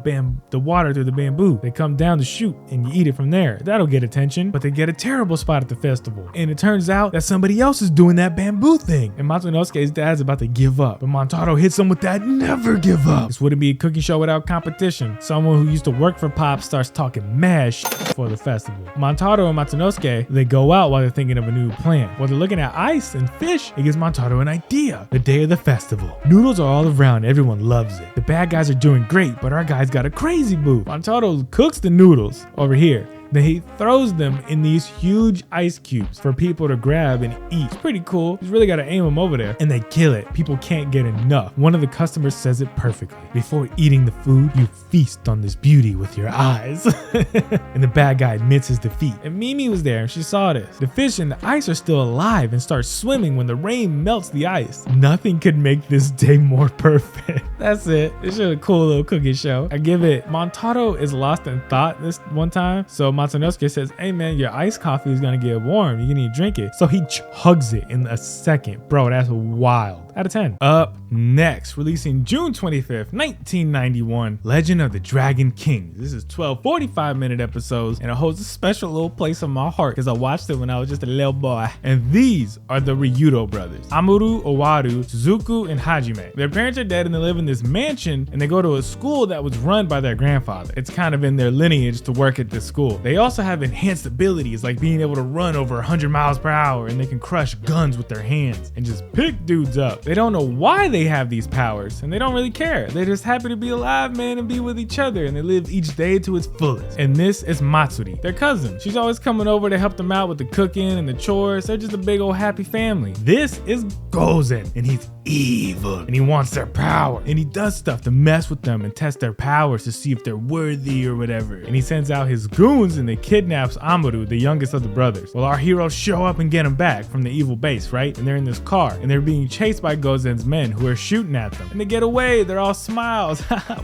water through the bamboo. They come down to shoot, and you eat it from there. That'll get attention, but they get a terrible spot at the festival, and it turns out that somebody else is doing that bamboo thing, and Matsunosuke's dad's about to give up, but Montaro hits him with that never give up. It's wouldn't be a cooking show without competition. Someone who used to work for Pop starts talking mad shit for the festival. Montaro and Matsunosuke, they go out while they're thinking of a new plan. While they're looking at ice and fish, it gives Montaro an idea. The day of the festival. Noodles are all around, everyone loves it. The bad guys are doing great, but our guy's got a crazy move. Montaro cooks the noodles over here. Then he throws them in these huge ice cubes for people to grab and eat. It's pretty cool. He's really got to aim them over there. And they kill it. People can't get enough. One of the customers says it perfectly. Before eating the food, you feast on this beauty with your eyes. And the bad guy admits his defeat. And Mimi was there and she saw this. The fish in the ice are still alive and start swimming when the rain melts the ice. Nothing could make this day more perfect. That's it. It's just a cool little cooking show. I give it. Montaro is lost in thought this one time. So Matsunosuke says, hey man, your iced coffee is gonna get warm. You need to drink it. So he chugs it in a second. Bro, that's wild. Out of 10. Up next, releasing June 25th, 1991, Legend of the Dragon King. This is 12 45-minute episodes, and it holds a special little place in my heart because I watched it when I was just a little boy. And these are the Ryudo brothers, Amuro, Owaru, Suzuku, and Hajime. Their parents are dead and they live in this mansion, and they go to a school that was run by their grandfather. It's kind of in their lineage to work at this school. They also have enhanced abilities like being able to run over 100 miles per hour, and they can crush guns with their hands and just pick dudes up. They don't know why they have these powers, and they don't really care. They're just happy to be alive, man, and be with each other, and they live each day to its fullest. And this is Matsuri, their cousin. She's always coming over to help them out with the cooking and the chores. They're just a big old happy family. This is Gozen, and he's evil, and he wants their power, and he does stuff to mess with them and test their powers to see if they're worthy or whatever. And he sends out his goons and they kidnaps Amuro, the youngest of the brothers. Well, our heroes show up and get him back from the evil base, right? And they're in this car, and they're being chased by Gozen's men who are shooting at them, and they get away. They're all smiles.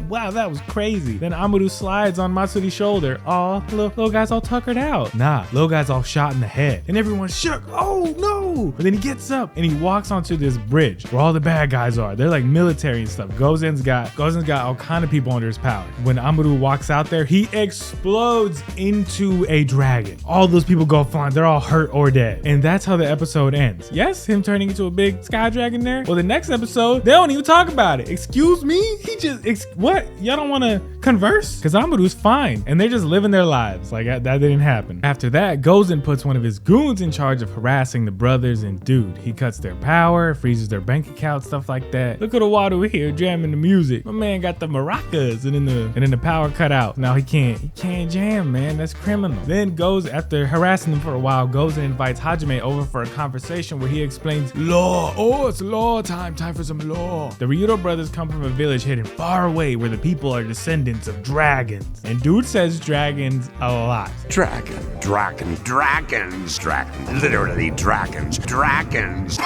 Wow, that was crazy. Then Amuro slides on Matsuri's shoulder. Oh, little guy's all tuckered out. Nah, little guy's all shot in the head, and everyone's shook. Oh no! But then he gets up and he walks onto this bridge where all the bad guys are. They're like military and stuff. Gozen's got all kind of people under his power. When Amuro walks out there, he explodes into a dragon. All those people go flying. They're all hurt or dead. And that's how the episode ends. Yes, him turning into a big sky dragon there. Well, the next episode, they don't even talk about it. Excuse me? He just, what? Y'all don't want to converse? Because Amuru's fine. And they're just living their lives. Like, that didn't happen. After that, Gozen puts one of his goons in charge of harassing the brothers, and dude, he cuts their power, freezes their bank account, stuff like that. Look at the water here jamming the music. My man got the maracas, and then the power cut out. Now he can't jam, man. That's criminal. Then goes, after harassing them for a while, goes and invites Hajime over for a conversation where he explains law. Oh, it's law time for some law. The Ryudo brothers come from a village hidden far away where the people are descendants of dragons. And dude says dragons a lot. Dragons, literally dragons.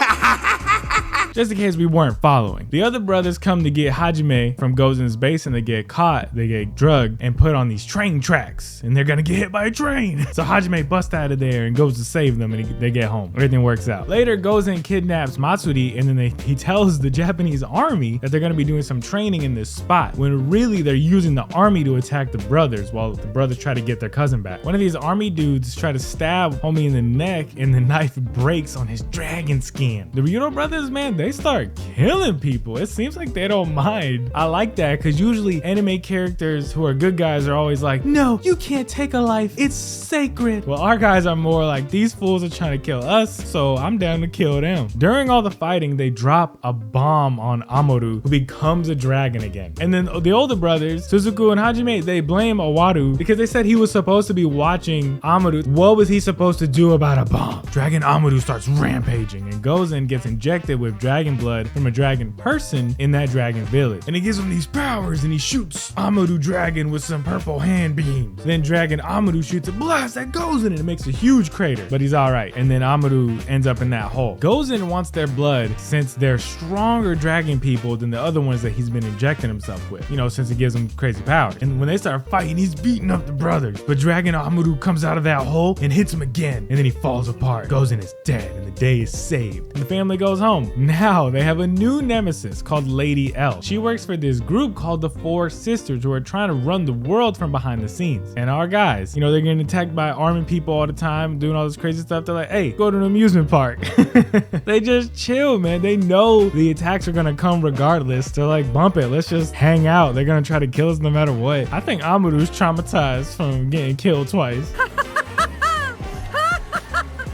Just in case we weren't following. The other brothers come to get Hajime from Gozen's base, and they get caught, they get drugged and put on these train tracks, and they're gonna get hit by a train. So Hajime busts out of there and goes to save them, and they get home. Everything works out. Later, Gozen kidnaps Matsuri, and then he tells the Japanese army that they're gonna be doing some training in this spot, when really they're using the army to attack the brothers while the brothers try to get their cousin back. One of these army dudes try to stab homie in the neck, and the knife breaks on his dragon skin. The Ryudo brothers, man, they start killing people. It seems like they don't mind. I like that, because usually anime characters who are good guys are always like, no, you can't take a life, it's sacred. Well, our guys are more like, these fools are trying to kill us, so I'm down to kill them. During all the fighting, they drop a bomb on Amuro, who becomes a dragon again. And then the older brothers, Suzuku and Hajime, they blame Owaru because they said he was supposed to be watching Amuro. What was he supposed to do about a bomb? Dragon Amuro starts rampaging, and Gozen gets injected with dragon blood from a dragon person in that dragon village. And it gives him these powers, and he shoots Amuro dragon with some purple hand beams. Then dragon Amuro shoots a blast that Gozen, and it makes a huge crater, but he's all right. And then Amuro ends up in that hole. Gozen wants their blood since they're stronger dragon people than the other ones that he's been injecting himself with, you know, since it gives him crazy power. And when they start fighting, he's beating up the brothers, but dragon Amuro comes out of that hole and hits him again, and then he falls apart. Gozen is dead, and the day is saved, and the family goes home. Now now they have a new nemesis called Lady L. She works for this group called the Four Sisters who are trying to run the world from behind the scenes. And our guys, you know, they're getting attacked by arming people all the time, doing all this crazy stuff. They're like, hey, go to an amusement park. They just chill, man. They know the attacks are gonna come regardless. They're like, bump it, let's just hang out. They're gonna try to kill us no matter what. I think Amuru's traumatized from getting killed twice.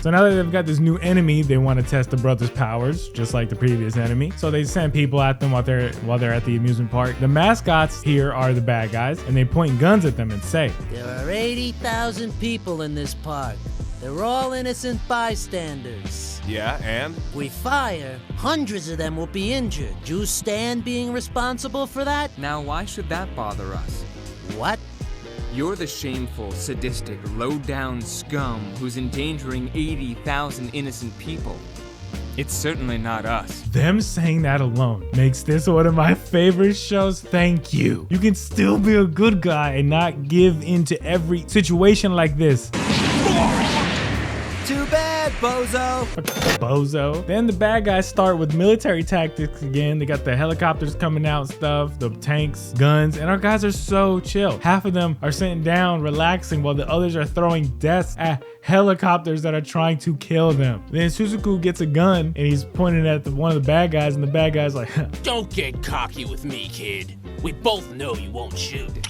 So now that they've got this new enemy, they want to test the brothers' powers, just like the previous enemy. So they send people at them while they're at the amusement park. The mascots here are the bad guys, and they point guns at them and say, "There are 80,000 people in this park. They're all innocent bystanders. Yeah, and? If we fire, hundreds of them will be injured. Do you stand being responsible for that?" Now, why should that bother us? What? You're the shameful, sadistic, low-down scum who's endangering 80,000 innocent people. It's certainly not us. Them saying that alone makes this one of my favorite shows. Thank you. You can still be a good guy and not give into every situation like this. Too bad, bozo. Bozo. Then the bad guys start with military tactics again. They got the helicopters coming out and stuff, the tanks, guns, and our guys are so chill. Half of them are sitting down, relaxing, while the others are throwing deaths at helicopters that are trying to kill them. Then Suzuku gets a gun and he's pointing at one of the bad guys, and the bad guy's like, "Don't get cocky with me, kid. We both know you won't shoot."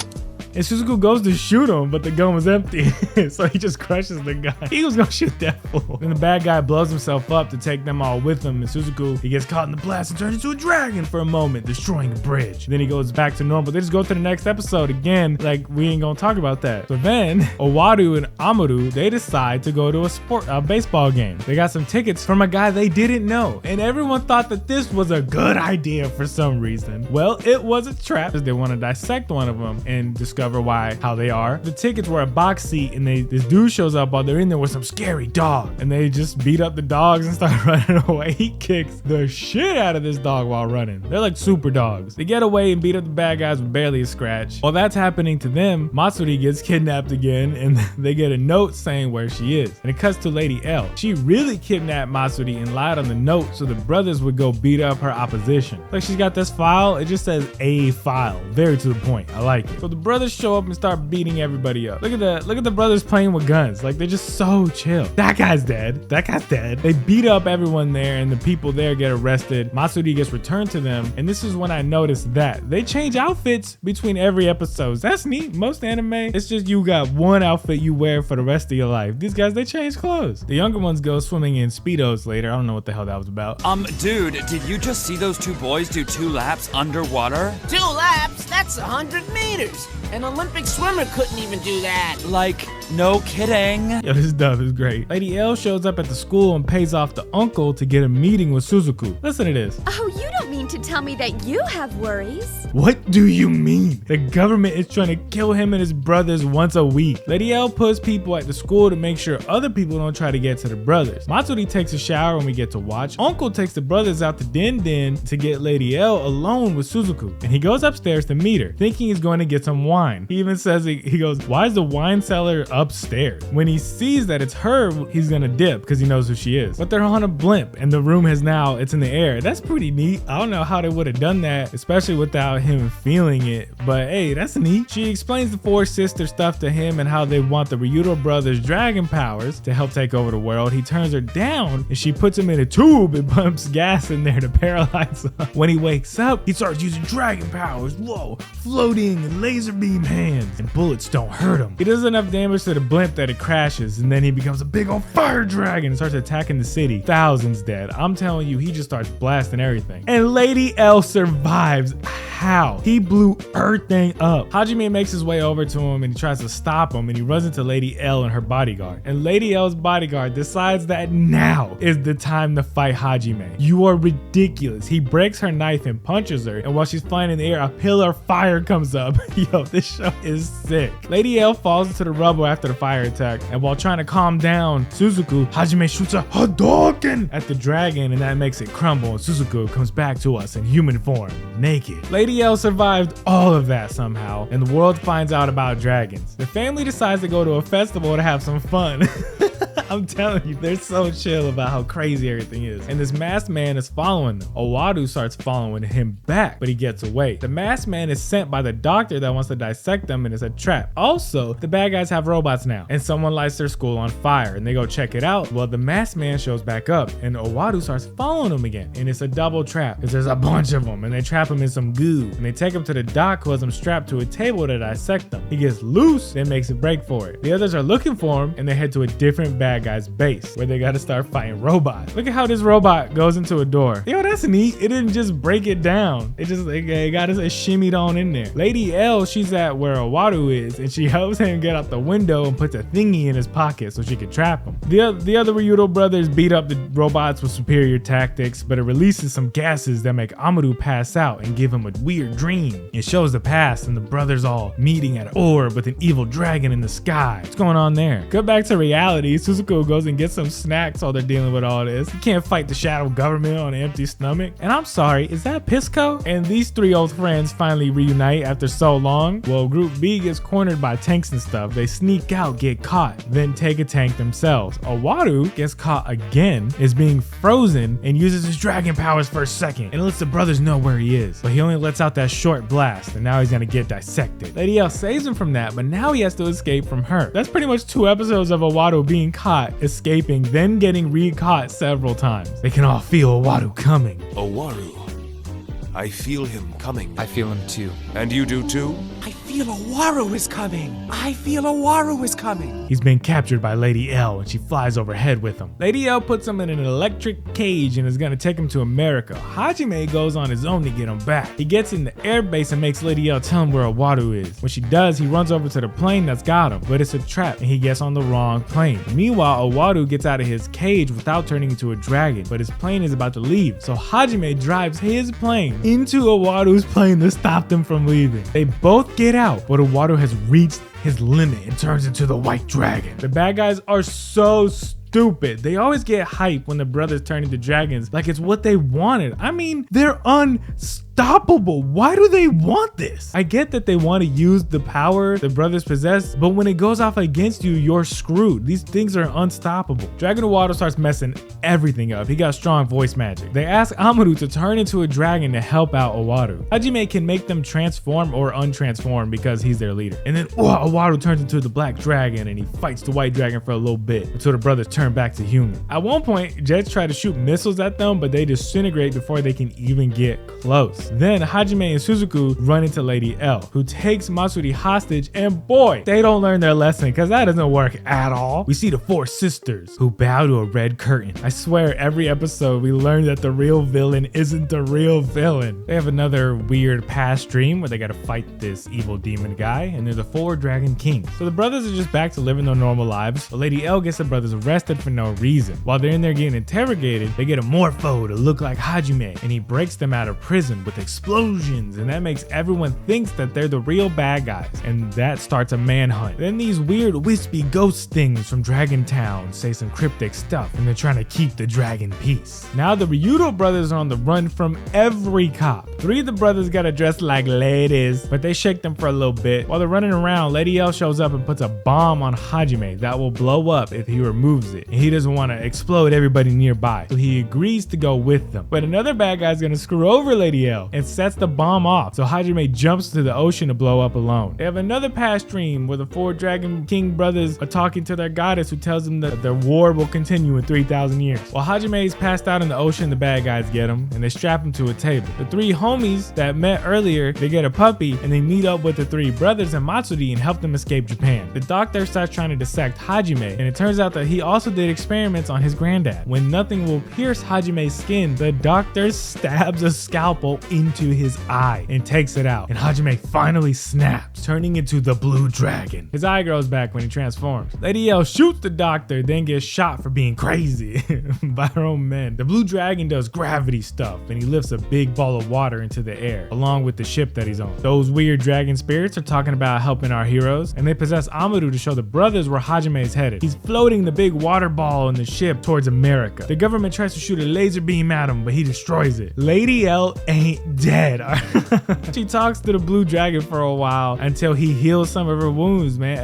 And Suzuku goes to shoot him, but the gun was empty. So he just crushes the guy. He was gonna shoot that fool. Then the bad guy blows himself up to take them all with him. And Suzuku, he gets caught in the blast and turns into a dragon for a moment, destroying the bridge. Then he goes back to normal. They just go to the next episode again, like we ain't gonna talk about that. So then Owaru and Amuru, they decide to go to a baseball game. They got some tickets from a guy they didn't know. And everyone thought that this was a good idea for some reason. Well, it was a trap. They want to dissect one of them and discover how they are. The tickets were a box seat, and this dude shows up while they're in there with some scary dog, and they just beat up the dogs and start running away. He kicks the shit out of this dog while running. They're like super dogs. They get away and beat up the bad guys with barely a scratch. While that's happening to them, Matsuri gets kidnapped again, and they get a note saying where she is. And it cuts to Lady L. She really kidnapped Matsuri and lied on the note so the brothers would go beat up her opposition. Like, she's got this file, it just says a file. Very to the point. I like it. So the brothers show up and start beating everybody up. Look at the brothers playing with guns. Like, they're just so chill. That guy's dead. That guy's dead. They beat up everyone there, and the people there get arrested. Matsuri gets returned to them, and this is when I noticed that they change outfits between every episode. That's neat. Most anime, it's just you got one outfit you wear for the rest of your life. These guys, they change clothes. The younger ones go swimming in Speedos later. I don't know what the hell that was about. Dude, did you just see those two boys do 2 laps underwater? 2 laps? That's 100 meters. An Olympic swimmer couldn't even do that. Like, no kidding. Yo, this stuff is great. Lady L shows up at the school and pays off the uncle to get a meeting with Suzuku. Listen to this. Oh, you don't mean to tell me that you have worries? What do you mean? The government is trying to kill him and his brothers once a week. Lady L puts people at the school to make sure other people don't try to get to the brothers. Matsuri takes a shower when we get to watch. Uncle takes the brothers out to Den to get Lady L alone with Suzuku. And he goes upstairs to meet her, thinking he's going to get some wine. He even says, he goes, "Why is the wine cellar upstairs?" When he sees that it's her, he's gonna dip because he knows who she is. But they're on a blimp and the room it's in the air. That's pretty neat. I don't know how they would have done that, especially without him feeling it. But hey, that's neat. She explains the Four Sister stuff to him and how they want the Ryudo brothers' dragon powers to help take over the world. He turns her down and she puts him in a tube and pumps gas in there to paralyze him. When he wakes up, he starts using dragon powers. Whoa, floating and laser beam hands, and bullets don't hurt him. He does enough damage to the blimp that it crashes, and then he becomes a big old fire dragon and starts attacking the city. Thousands dead. I'm telling you, he just starts blasting everything. And Lady L survives. How? He blew everything up. Hajime makes his way over to him and he tries to stop him, and he runs into Lady L and her bodyguard. And Lady L's bodyguard decides that now is the time to fight Hajime. You are ridiculous. He breaks her knife and punches her, and while she's flying in the air, a pillar of fire comes up. Yo, this show is sick. Lady L falls into the rubble after the fire attack, and while trying to calm down Suzuku, Hajime shoots a Hadouken at the dragon, and that makes it crumble, and Suzuku comes back to us in human form, naked. Lady L survived all of that somehow, and the world finds out about dragons. The family decides to go to a festival to have some fun. I'm telling you, they're so chill about how crazy everything is. And this masked man is following them. Owadu starts following him back, but he gets away. The masked man is sent by the doctor that wants to dissect them, and it's a trap. Also, the bad guys have robots now, and someone lights their school on fire, and they go check it out. Well, the masked man shows back up, and Owadu starts following him again, and it's a double trap because there's a bunch of them, and they trap him in some goo, and they take him to the doc who has him strapped to a table to dissect them. He gets loose, then makes a break for it. The others are looking for him, and they head to a different bad guy's base where they got to start fighting robots. Look at how this robot goes into a door. Yo, that's neat. It didn't just break it down. It just it got it shimmied on in there. Lady L, she's at where Owadu is, and she helps him get out the window and puts a thingy in his pocket so she can trap him. The other Ryudo brothers beat up the robots with superior tactics, but it releases some gases that make Amadu pass out and give him a weird dream. It shows the past and the brothers all meeting at an orb with an evil dragon in the sky. What's going on there? Go back to reality. Suzuku goes and gets some snacks while they're dealing with all this. You can't fight the shadow government on an empty stomach. And I'm sorry, is that Pisco? And these three old friends finally reunite after so long. Well, Group B gets cornered by tanks and stuff. They sneak out, get caught, then take a tank themselves. Owadu gets caught again, is being frozen, and uses his dragon powers for a second, and lets the brothers know where he is. But he only lets out that short blast, and now he's gonna get dissected. Lady L saves him from that, but now he has to escape from her. That's pretty much 2 episodes of Owadu being caught, escaping, then getting re-caught several times. They can all feel Owadu coming. Owaru. I feel him coming. I feel him too. And you do too? I feel Owaru is coming. I feel Owaru is coming. He's been captured by Lady L, and she flies overhead with him. Lady L puts him in an electric cage and is gonna take him to America. Hajime goes on his own to get him back. He gets in the airbase and makes Lady L tell him where Owadu is. When she does, he runs over to the plane that's got him, but it's a trap and he gets on the wrong plane. Meanwhile, Owadu gets out of his cage without turning into a dragon, but his plane is about to leave. So Hajime drives his plane into Owadu's plane to stop them from leaving. They both get out, but Owadu has reached his limit and turns into the white dragon. The bad guys are so stupid. They always get hype when the brothers turn into dragons like it's what they wanted. I mean, they're unstoppable. Why do they want this? I get that they want to use the power the brothers possess, but when it goes off against you, you're screwed. These things are unstoppable. Dragon Owadu starts messing everything up. He got strong voice magic. They ask Amadu to turn into a dragon to help out Owadu. Hajime can make them transform or untransform because he's their leader. And then Owadu turns into the black dragon and he fights the white dragon for a little bit until the brothers turn back to human. At one point, Jets try to shoot missiles at them, but they disintegrate before they can even get close. Then Hajime and Suzuku run into Lady L, who takes Matsuri hostage, and boy, they don't learn their lesson because that doesn't work at all. We see the 4 sisters who bow to a red curtain. I swear every episode we learn that the real villain isn't the real villain. They have another weird past dream where they gotta fight this evil demon guy, and they're the 4 dragon kings. So the brothers are just back to living their normal lives, but Lady L gets the brothers arrested for no reason. While they're in there getting interrogated, they get a morpho to look like Hajime, and he breaks them out of prison with explosions, and that makes everyone think that they're the real bad guys, and that starts a manhunt. Then these weird wispy ghost things from Dragon Town say some cryptic stuff, and they're trying to keep the dragon peace. Now the Ryudo brothers are on the run from every cop. 3 of the brothers gotta dress like ladies, but they shake them for a little bit. While they're running around, Lady L shows up and puts a bomb on Hajime that will blow up if he removes it. And he doesn't want to explode everybody nearby, so he agrees to go with them. But another bad guy's gonna screw over Lady L and sets the bomb off, so Hajime jumps to the ocean to blow up alone. They have another past dream where the 4 Dragon King brothers are talking to their goddess who tells them that their war will continue in 3,000 years. While Hajime is passed out in the ocean, the bad guys get him and they strap him to a table. The 3 homies that met earlier, they get a puppy and they meet up with the 3 brothers and Matsuri and help them escape Japan. The doctor starts trying to dissect Hajime, and it turns out that he also did experiments on his granddad. When nothing will pierce Hajime's skin, the doctor stabs a scalpel into his eye and takes it out, and Hajime finally snaps, turning into the blue dragon. His eye grows back when he transforms. Lady L shoots the doctor, then gets shot for being crazy by her own men. The blue dragon does gravity stuff, and he lifts a big ball of water into the air, along with the ship that he's on. Those weird dragon spirits are talking about helping our heroes, and they possess Amadu to show the brothers where Hajime is headed. He's floating the big water water ball in the ship towards America. The government tries to shoot a laser beam at him, but he destroys it. Lady L ain't dead. She talks to the blue dragon for a while until he heals some of her wounds, man.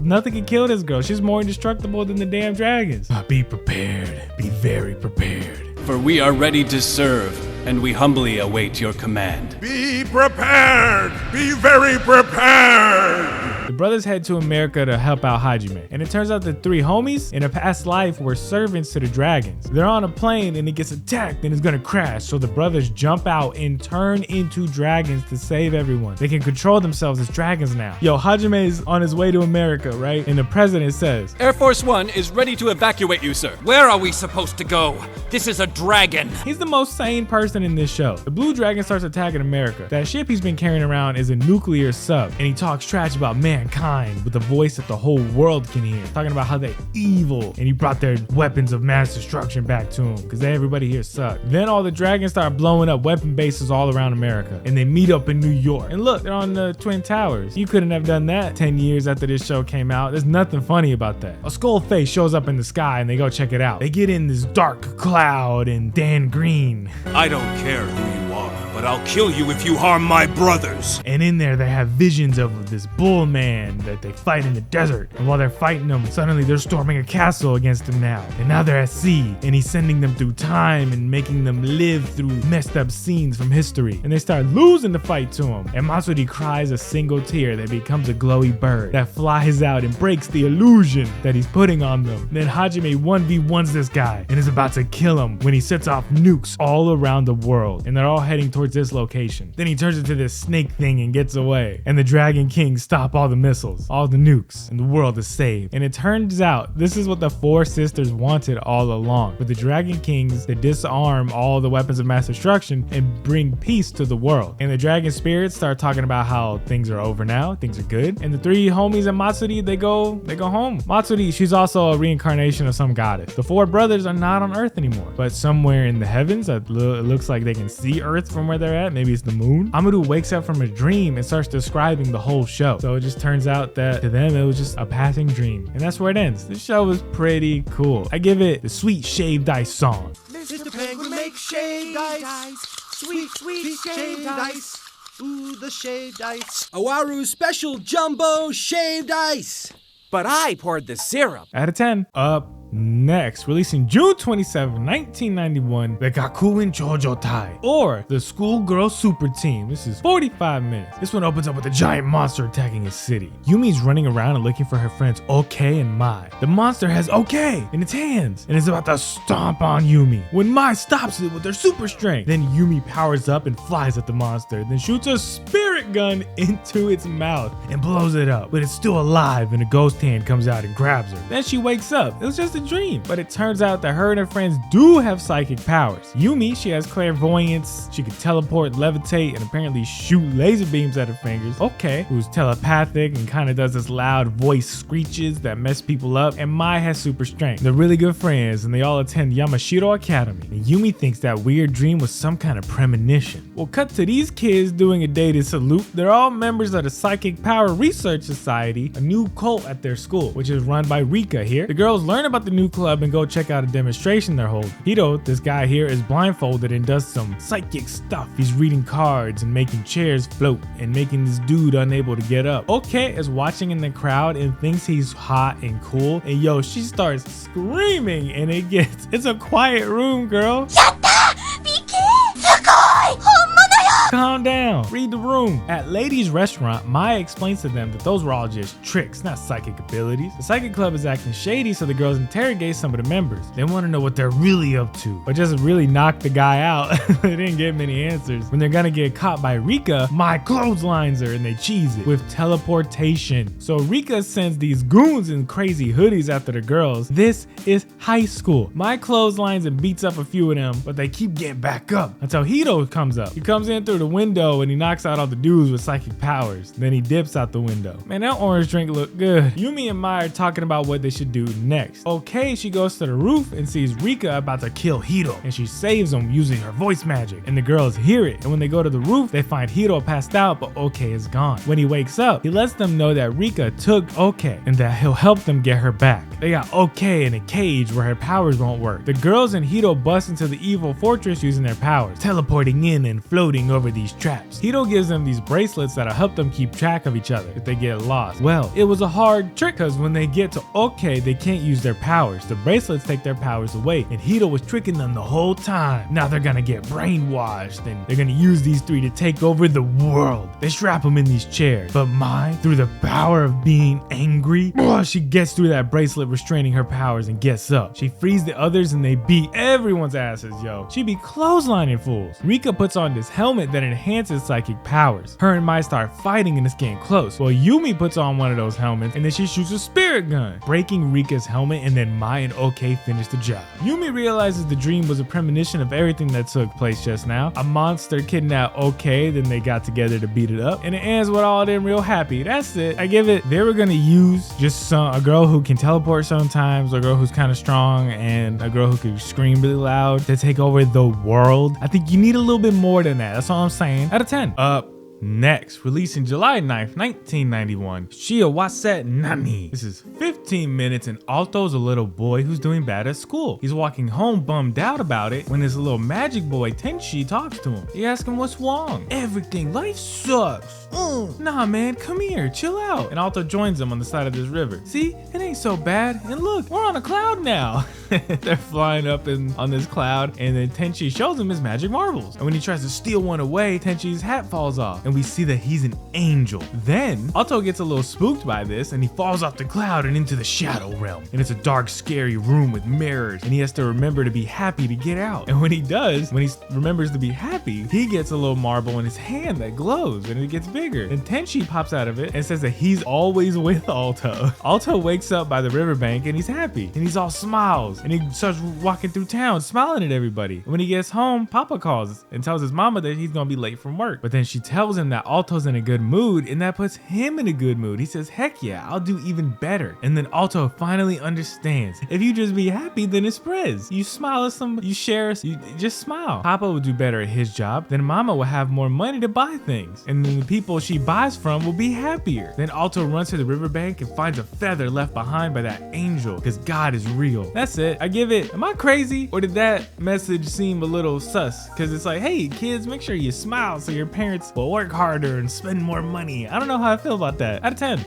Nothing can kill this girl. She's more indestructible than the damn dragons. Be prepared. Be very prepared. For we are ready to serve, and we humbly await your command. Be prepared! Be very prepared! The brothers head to America to help out Hajime, and it turns out the three homies in a past life were servants to the dragons. They're on a plane and it gets attacked and it's gonna crash, so the brothers jump out and turn into dragons to save everyone. They can control themselves as dragons now. Yo, Hajime is on his way to America, right? And the president says, Air Force One is ready to evacuate you, sir. Where are we supposed to go? This is a dragon. He's the most sane person in this show. The blue dragon starts attacking America. That ship he's been carrying around is a nuclear sub, and he talks trash about mankind with a voice that the whole world can hear, talking about how they're evil, and he brought their weapons of mass destruction back to him because everybody here sucks. Then all the dragons start blowing up weapon bases all around America, and they meet up in New York. And look, they're on the Twin Towers. You couldn't have done that 10 years after this show came out. There's nothing funny about that. A skull face shows up in the sky and they go check it out. They get in this dark cloud and Dan Green. I don't care who you are, but I'll kill you if you harm my brothers. And in there they have visions of this bull man that they fight in the desert. And while they're fighting him, suddenly they're storming a castle against him now. And now they're at sea, and he's sending them through time and making them live through messed up scenes from history. And they start losing the fight to him. And Matsuri cries a single tear that becomes a glowy bird that flies out and breaks the illusion that he's putting on them. Then Hajime 1v1s this guy and is about to kill him when he sets off nukes all around the world. And they're all heading towards this location. Then he turns into this snake thing and gets away. And the Dragon Kings stop all the missiles, all the nukes, and the world is saved. And it turns out this is what the four sisters wanted all along, for the Dragon Kings to disarm all the weapons of mass destruction and bring peace to the world. And the dragon spirits start talking about how things are over now, things are good. And the three homies and Matsuri, they go home. Matsuri, she's also a reincarnation of some goddess. The four brothers are not on Earth anymore, but somewhere in the heavens, it looks like they can see Earth from where they're at. Maybe it's the moon. Amuro wakes up from a dream and starts describing the whole show. So it just turns out that to them it was just a passing dream, and that's where it ends. This show was pretty cool. I give it the sweet shaved ice song. Mr. Penguin makes shaved ice. Sweet, sweet shaved ice. Ooh, the shaved ice. Owaru special jumbo shaved ice. But I poured the syrup. Out of 10. Up next, releasing June 27, 1991, the Gakuen Choujo Tai, or the Schoolgirl Super Team. This is 45 minutes. This one opens up with a giant monster attacking his city. Yumi's running around and looking for her friends Okay and Mai. The monster has Okay in its hands and is about to stomp on Yumi when Mai stops it with her super strength. Then Yumi powers up and flies at the monster, then shoots a spirit gun into its mouth and blows it up. But it's still alive, and a ghost hand comes out and grabs her. Then she wakes up. It was just a dream. But it turns out that her and her friends do have psychic powers. Yumi, she has clairvoyance, she can teleport, levitate, and apparently shoot laser beams at her fingers. Okay, who's telepathic and kind of does this loud voice screeches that mess people up. And Mai has super strength. They're really good friends, and they all attend Yamashiro Academy. And Yumi thinks that weird dream was some kind of premonition. We'll cut to these kids doing a dated salute. They're all members of the Psychic Power Research Society, a new cult at their school, which is run by Rika here. The girls learn about the new club and go check out a demonstration they're holding. Hito, this guy here, is blindfolded and does some psychic stuff. He's reading cards and making chairs float and making this dude unable to get up. Okay is watching in the crowd and thinks he's hot and cool, and yo, she starts screaming and it's a quiet room, girl. Calm down, read the room. At Lady's restaurant, Maya explains to them that those were all just tricks, not psychic abilities. The psychic club is acting shady, so the girls interrogate some of the members. They want to know what they're really up to, or just really knock the guy out. They didn't get many answers. When they're gonna get caught by Rika, Maya clotheslines her and they cheese it with teleportation. So Rika sends these goons in crazy hoodies after the girls. This is high school. Maya clotheslines and beats up a few of them, but they keep getting back up until Hito comes up. He comes in through the the window and he knocks out all the dudes with psychic powers. Then he dips out the window. Man, that orange drink looked good. Yumi and Mai are talking about what they should do next. Okay, she goes to the roof and sees Rika about to kill Hiro, and she saves him using her voice magic. And the girls hear it, and when they go to the roof, they find Hiro passed out, but Okay is gone. When he wakes up, he lets them know that Rika took Okay and that he'll help them get her back. They got Okay in a cage where her powers won't work. The girls and Hiro bust into the evil fortress using their powers, teleporting in and floating over these traps. Hiro gives them these bracelets that'll help them keep track of each other if they get lost. Well, it was a hard trick because when they get to Okay, they can't use their powers. The bracelets take their powers away, and Hiro was tricking them the whole time. Now they're gonna get brainwashed, and they're gonna use these three to take over the world. They strap them in these chairs, but Mai, through the power of being angry, she gets through that bracelet restraining her powers and gets up. She frees the others and they beat everyone's asses, yo. She be clotheslining fools. Rika puts on this helmet that enhances psychic powers. Her and Mai start fighting and it's getting close. Well, Yumi puts on one of those helmets and then she shoots a spirit gun, breaking Rika's helmet, and then Mai and Okay finish the job. Yumi realizes the dream was a premonition of everything that took place just now. A monster kidnapped Okay, then they got together to beat it up, and it ends with all of them real happy. That's it. I give it, they were gonna use just a girl who can teleport sometimes, a girl who's kind of strong, and a girl who can scream really loud to take over the world. I think you need a little bit more than that. That's all I'm saying. Out of 10. Next, released in July 9th, 1991, Shiawasette Naani. This is 15 minutes and Alto's a little boy who's doing bad at school. He's walking home bummed out about it when his little magic boy Tenchi talks to him. He asks him what's wrong. Everything, life sucks. Nah man, come here, chill out. And Alto joins him on the side of this river. See, it ain't so bad. And look, we're on a cloud now. They're flying up on this cloud, and then Tenchi shows him his magic marbles. And when he tries to steal one away, Tenchi's hat falls off, and we see that he's an angel. Then Alto gets a little spooked by this, and he falls off the cloud and into the shadow realm. And it's a dark, scary room with mirrors, and he has to remember to be happy to get out. And when he does, when he remembers to be happy, he gets a little marble in his hand that glows, and it gets bigger. And Tenchi pops out of it and says that he's always with Alto. Alto wakes up by the riverbank and he's happy, and he's all smiles, and he starts walking through town smiling at everybody. And when he gets home, Papa calls and tells his mama that he's gonna be late from work. But then she tells him that Alto's in a good mood, and that puts him in a good mood. He says, heck yeah, I'll do even better. And then Alto finally understands. If you just be happy, then it spreads. You smile at somebody, you share, you just smile. Papa will do better at his job, then Mama will have more money to buy things. And then the people she buys from will be happier. Then Alto runs to the riverbank and finds a feather left behind by that angel, because God is real. That's it. I give it, am I crazy? Or did that message seem a little sus? Because it's like, hey kids, make sure you smile so your parents will work harder and spend more money. I don't know how I feel about that. Out of 10.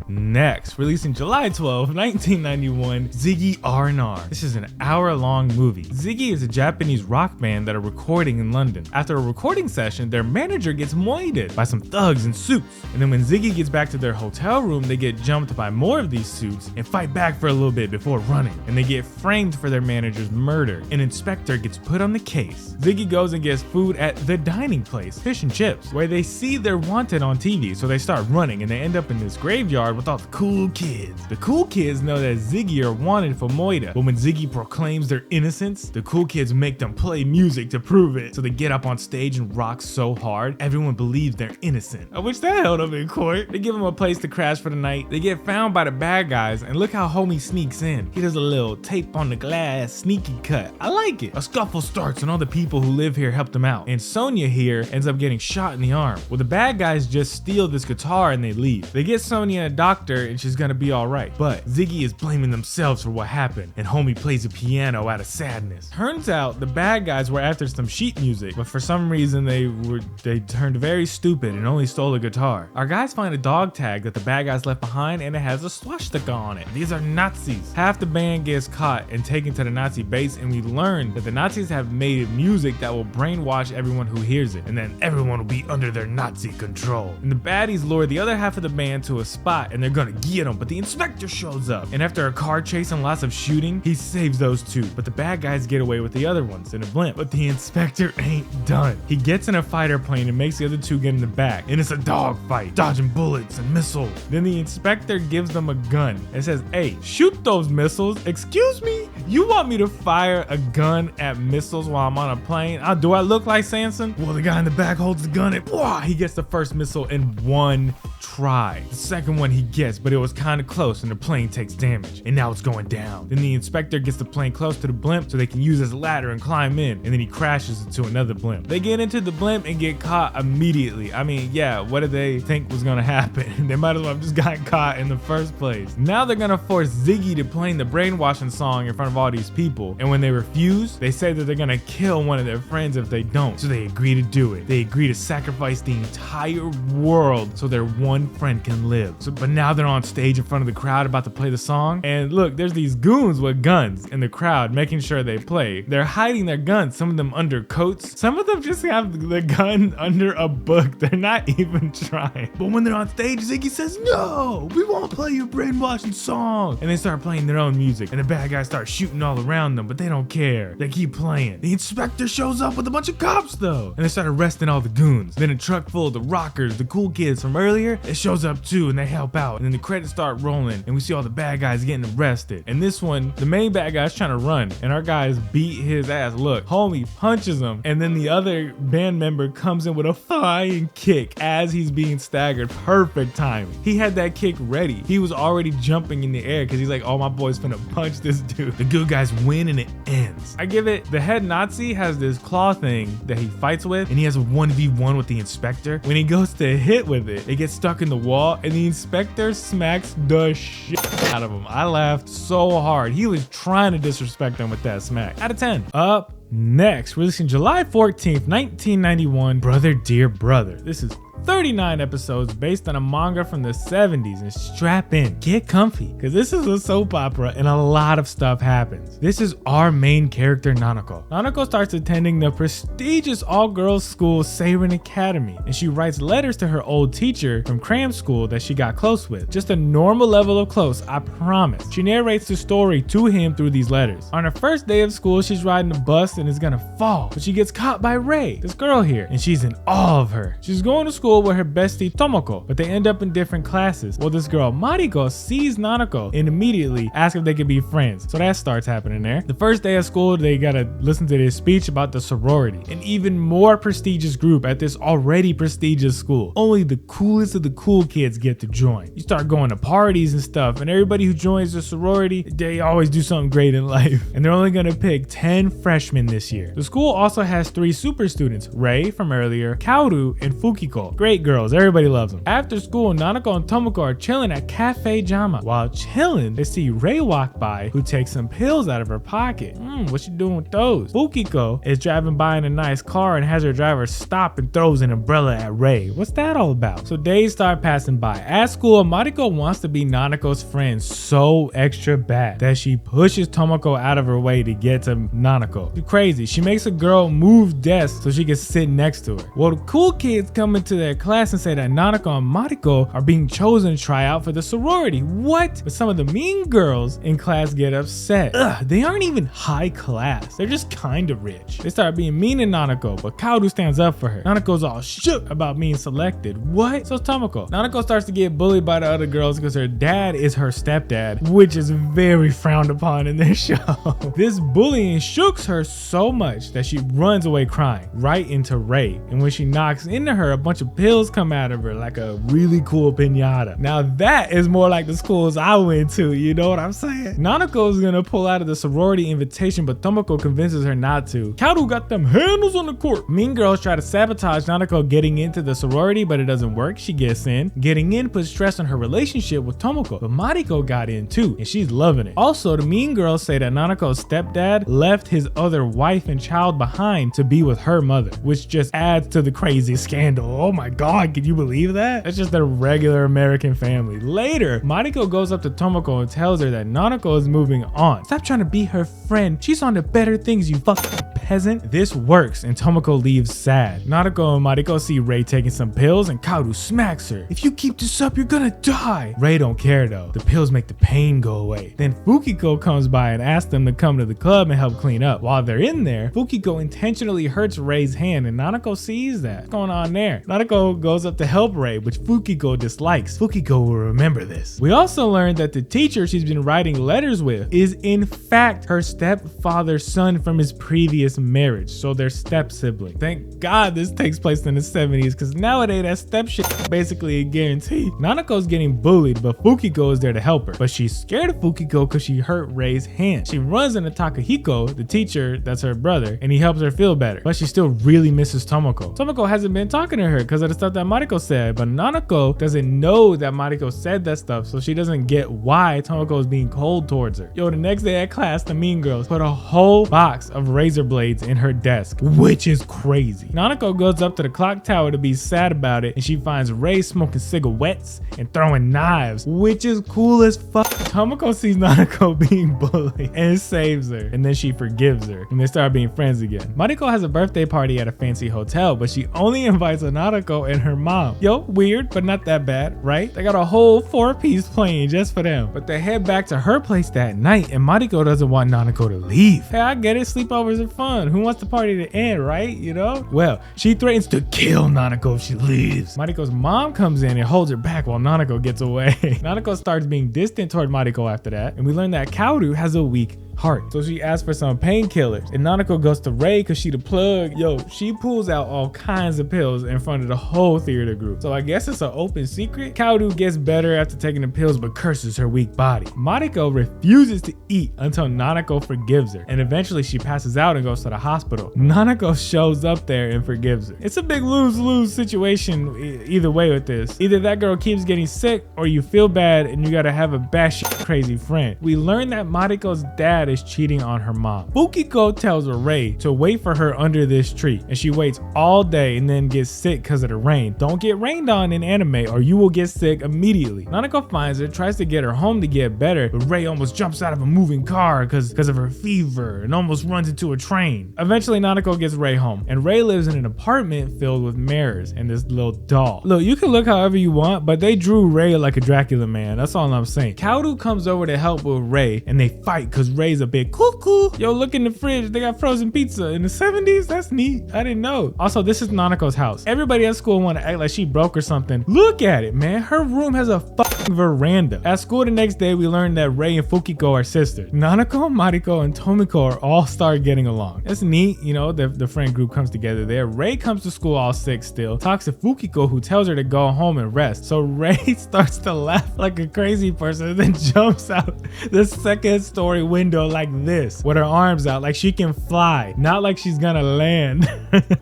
Next, released in July 12, 1991, Ziggy R&R. This is an hour-long movie. Ziggy is a Japanese rock band that are recording in London. After a recording session, their manager gets moided by some thugs in suits. And then when Ziggy gets back to their hotel room, they get jumped by more of these suits and fight back for a little bit before running. And they get framed for their manager's murder. An inspector gets put on the case. Ziggy goes and gets food at the dining place, Fish and Chips, where they see they're wanted on TV, so they start running and they end up in this graveyard with all the cool kids. The cool kids know that Ziggy are wanted for moida, but when Ziggy proclaims their innocence, the cool kids make them play music to prove it. So they get up on stage and rock so hard, everyone believes they're innocent. I wish that held up in court. They give them a place to crash for the night. They get found by the bad guys, and look how homie sneaks in. He does a little tape on the glass sneaky cut. I like it. A scuffle starts and all the people who live here help them out. And Sonia here ends up getting shot in the arm. Well, the bad guys just steal this guitar and they leave. They get Sonia a doctor and she's gonna be alright. But Ziggy is blaming themselves for what happened, and homie plays a piano out of sadness. Turns out the bad guys were after some sheet music, but for some reason they turned very stupid and only stole a guitar. Our guys find a dog tag that the bad guys left behind, and it has a swastika on it. These are Nazis. Half the band gets caught and taken to the Nazi base, and we learn that the Nazis have made music that will brainwash everyone who hears it, and then everyone will be under their Nazi control. And the baddies lure the other half of the band to a spot, and they're gonna get them, but the inspector shows up, and after a car chase and lots of shooting, he saves those two, but the bad guys get away with the other ones in a blimp. But the inspector ain't done. He gets in a fighter plane and makes the other two get in the back, and it's a dog fight, dodging bullets and missiles. Then the inspector gives them a gun and says, hey, shoot those missiles. Excuse me? You want me to fire a gun at missiles while I'm on a plane? Do I look like Sanson? Well, the guy in the back holds the gun and he gets the first missile in one try. The second one he gets, but it was kind of close and the plane takes damage. And now it's going down. Then the inspector gets the plane close to the blimp so they can use his ladder and climb in. And then he crashes into another blimp. They get into the blimp and get caught immediately. I mean, yeah, what did they think was gonna happen? They might as well have just gotten caught in the first place. Now they're gonna force Ziggy to play the brainwashing song in front of all these people. And when they refuse, they say that they're gonna kill one of their friends if they don't. So they agree to do it. They agree to sacrifice the entire world so their one friend can live. But now they're on stage in front of the crowd about to play the song. And look, there's these goons with guns in the crowd making sure they play. They're hiding their guns, some of them under coats. Some of them just have the gun under a book. They're not even trying. But when they're on stage, Ziggy says, no, we won't play your brainwashing song. And they start playing their own music. And the bad guys start shooting all around them, but they don't care. They keep playing. The inspector shows up with a bunch of cops though. And they start arresting all the goons. Then a truck full of the rockers, the cool kids from earlier, it shows up too and they help out. And then the credits start rolling and we see all the bad guys getting arrested. And this one, the main bad guy's trying to run and our guys beat his ass. Look, homie punches him and then the other band member comes in with a flying kick as he's being staggered. Perfect timing. He had that kick ready. He was already jumping in the air because he's like, oh, my boy's finna punch this dude. The good guys win and it ends. I give it, the head Nazi has this claw thing that he fights with and he has a 1v1 with the inspector. When he goes to hit with it, it gets stuck in the wall and the inspector smacks the shit out of him. I laughed so hard. He was trying to disrespect him with that smack. Out of 10. Up next, releasing July 14th, 1991, Brother Dear Brother. This is 39 episodes based on a manga from the 70s, and strap in, get comfy, because this is a soap opera and a lot of stuff happens. This is our main character, Nanako. Nanako starts attending the prestigious all-girls school Seirin Academy, and she writes letters to her old teacher from cram school that she got close with. Just a normal level of close, I promise. She narrates the story to him through these letters. On her first day of school, she's riding a bus and is gonna fall, but she gets caught by Rei, this girl here, and she's in awe of her. She's going to school with her bestie Tomoko, but they end up in different classes. Well, this girl Mariko sees Nanako and immediately asks if they can be friends. So that starts happening there. The first day of school, they gotta listen to this speech about the sorority, an even more prestigious group at this already prestigious school. Only the coolest of the cool kids get to join. You start going to parties and stuff, and everybody who joins the sorority, they always do something great in life. And they're only gonna pick 10 freshmen this year. The school also has 3 super students, Rei from earlier, Kaoru, and Fukiko. Great girls, everybody loves them. After school, Nanako and Tomoko are chilling at Cafe Jama. While chilling, they see Rei walk by, who takes some pills out of her pocket. What's she doing with those? Fukiko is driving by in a nice car and has her driver stop and throws an umbrella at Rei. What's that all about? So days start passing by. At school, Mariko wants to be Nanako's friend so extra bad that she pushes Tomoko out of her way to get to Nanako. She's crazy. She makes a girl move desks so she can sit next to her. Well, the cool kids come into their class and say that Nanako and Mariko are being chosen to try out for the sorority. What? But some of the mean girls in class get upset. They aren't even high class. They're just kind of rich. They start being mean to Nanako, but Kaoru stands up for her. Nanako's all shook about being selected. What? So Tomoko. Nanako starts to get bullied by the other girls because her dad is her stepdad, which is very frowned upon in this show. This bullying shooks her so much that she runs away crying right into Rei. And when she knocks into her, a bunch of pills come out of her like a really cool piñata. Now that is more like the schools I went to, you know what I'm saying? Nanako is gonna pull out of the sorority invitation, but Tomoko convinces her not to. Kaoru got them handles on the court. Mean girls try to sabotage Nanako getting into the sorority, but it doesn't work. She gets in. Getting in puts stress on her relationship with Tomoko, but Mariko got in too, and she's loving it. Also, the mean girls say that Nanako's stepdad left his other wife and child behind to be with her mother, which just adds to the crazy scandal. Oh my god, can you believe that? That's just a regular American family. Later, Mariko goes up to Tomoko and tells her that Nanako is moving on. Stop trying to be her friend. She's on to better things, you fucking peasant? This works, and Tomoko leaves sad. Nanako and Mariko see Rei taking some pills, and Kaoru smacks her. If you keep this up, you're gonna die. Rei don't care though. The pills make the pain go away. Then Fukiko comes by and asks them to come to the club and help clean up. While they're in there, Fukiko intentionally hurts Rei's hand, and Nanako sees that. What's going on there? Nanako goes up to help Rei, which Fukiko dislikes. Fukiko will remember this. We also learned that the teacher she's been writing letters with is in fact her stepfather's son from his previous marriage, so they're step siblings. Thank God this takes place in the 70s, because nowadays that step shit is basically a guarantee. Nanako's getting bullied, but Fukiko is there to help her. But she's scared of Fukiko because she hurt Rei's hand. She runs into Takahiko, the teacher that's her brother, and he helps her feel better. But she still really misses Tomoko. Tomoko hasn't been talking to her because of the stuff that Mariko said, but Nanako doesn't know that Mariko said that stuff, so she doesn't get why Tomoko is being cold towards her. Yo, the next day at class, the mean girls put a whole box of razor blades in her desk, which is crazy. Nanako goes up to the clock tower to be sad about it, and she finds Rei smoking cigarettes and throwing knives, which is cool as fuck. Tomoko sees Nanako being bullied and saves her, and then she forgives her, and they start being friends again. Mariko has a birthday party at a fancy hotel, but she only invites Nanako and her mom. Yo, weird, but not that bad, right? They got a whole 4-piece playing just for them. But they head back to her place that night, and Mariko doesn't want Nanako to leave. Hey, I get it, sleepovers are fun. Who wants the party to end, right? You know? Well, she threatens to kill Nanako if she leaves. Mariko's mom comes in and holds her back while Nanako gets away. Nanako starts being distant toward Mariko after that, and we learn that Kaoru has a weak heart, so she asks for some painkillers, and Nanako goes to Rei because she the plug. Yo, she pulls out all kinds of pills in front of the whole theater group, so I guess it's an open secret. Kaoru gets better after taking the pills but curses her weak body. Mariko refuses to eat until Nanako forgives her, and eventually she passes out and goes to the hospital. Nanako shows up there and forgives her. It's a big lose-lose situation either way with this. Either that girl keeps getting sick, or you feel bad and you gotta have a batshit crazy friend. We learn that Mariko's dad is cheating on her mom. Fukiko tells Rei to wait for her under this tree, and she waits all day and then gets sick because of the rain. Don't get rained on in anime or you will get sick immediately. Nanako finds her, tries to get her home to get better, but Rei almost jumps out of a moving car because of her fever and almost runs into a train. Eventually Nanako gets Rei home, and Rei lives in an apartment filled with mirrors and this little doll. Look, you can look however you want, but they drew Rei like a Dracula man. That's all I'm saying. Kaoru comes over to help with Rei, and they fight because Rei's a big cuckoo. Yo, look in the fridge, they got frozen pizza in the 70s. That's neat. I didn't know. Also, this is Nanako's house. Everybody at school want to act like she broke or something. Look at it, man. Her room has a fucking veranda. At school the next day, we learned that Rei and Fukiko are sisters. Nanako, Mariko, and Tomiko are all start getting along. That's neat, you know, the friend group comes together there. Rei comes to school all sick still, talks to Fukiko, who tells her to go home and rest. So Rei starts to laugh like a crazy person and then jumps out the second story window like this, with her arms out like she can fly, not like she's gonna land.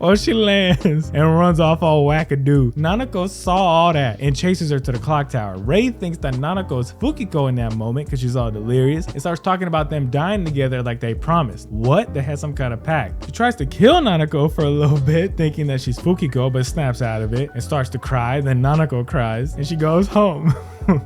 Or she lands and runs off all wackadoo. Nanako saw all that and chases her to the clock tower. Rei thinks that Nanako is Fukiko in that moment because she's all delirious, and starts talking about them dying together like they promised. What? They had some kind of pact. She tries to kill Nanako for a little bit, thinking that she's Fukiko, but snaps out of it and starts to cry. Then Nanako cries and she goes home.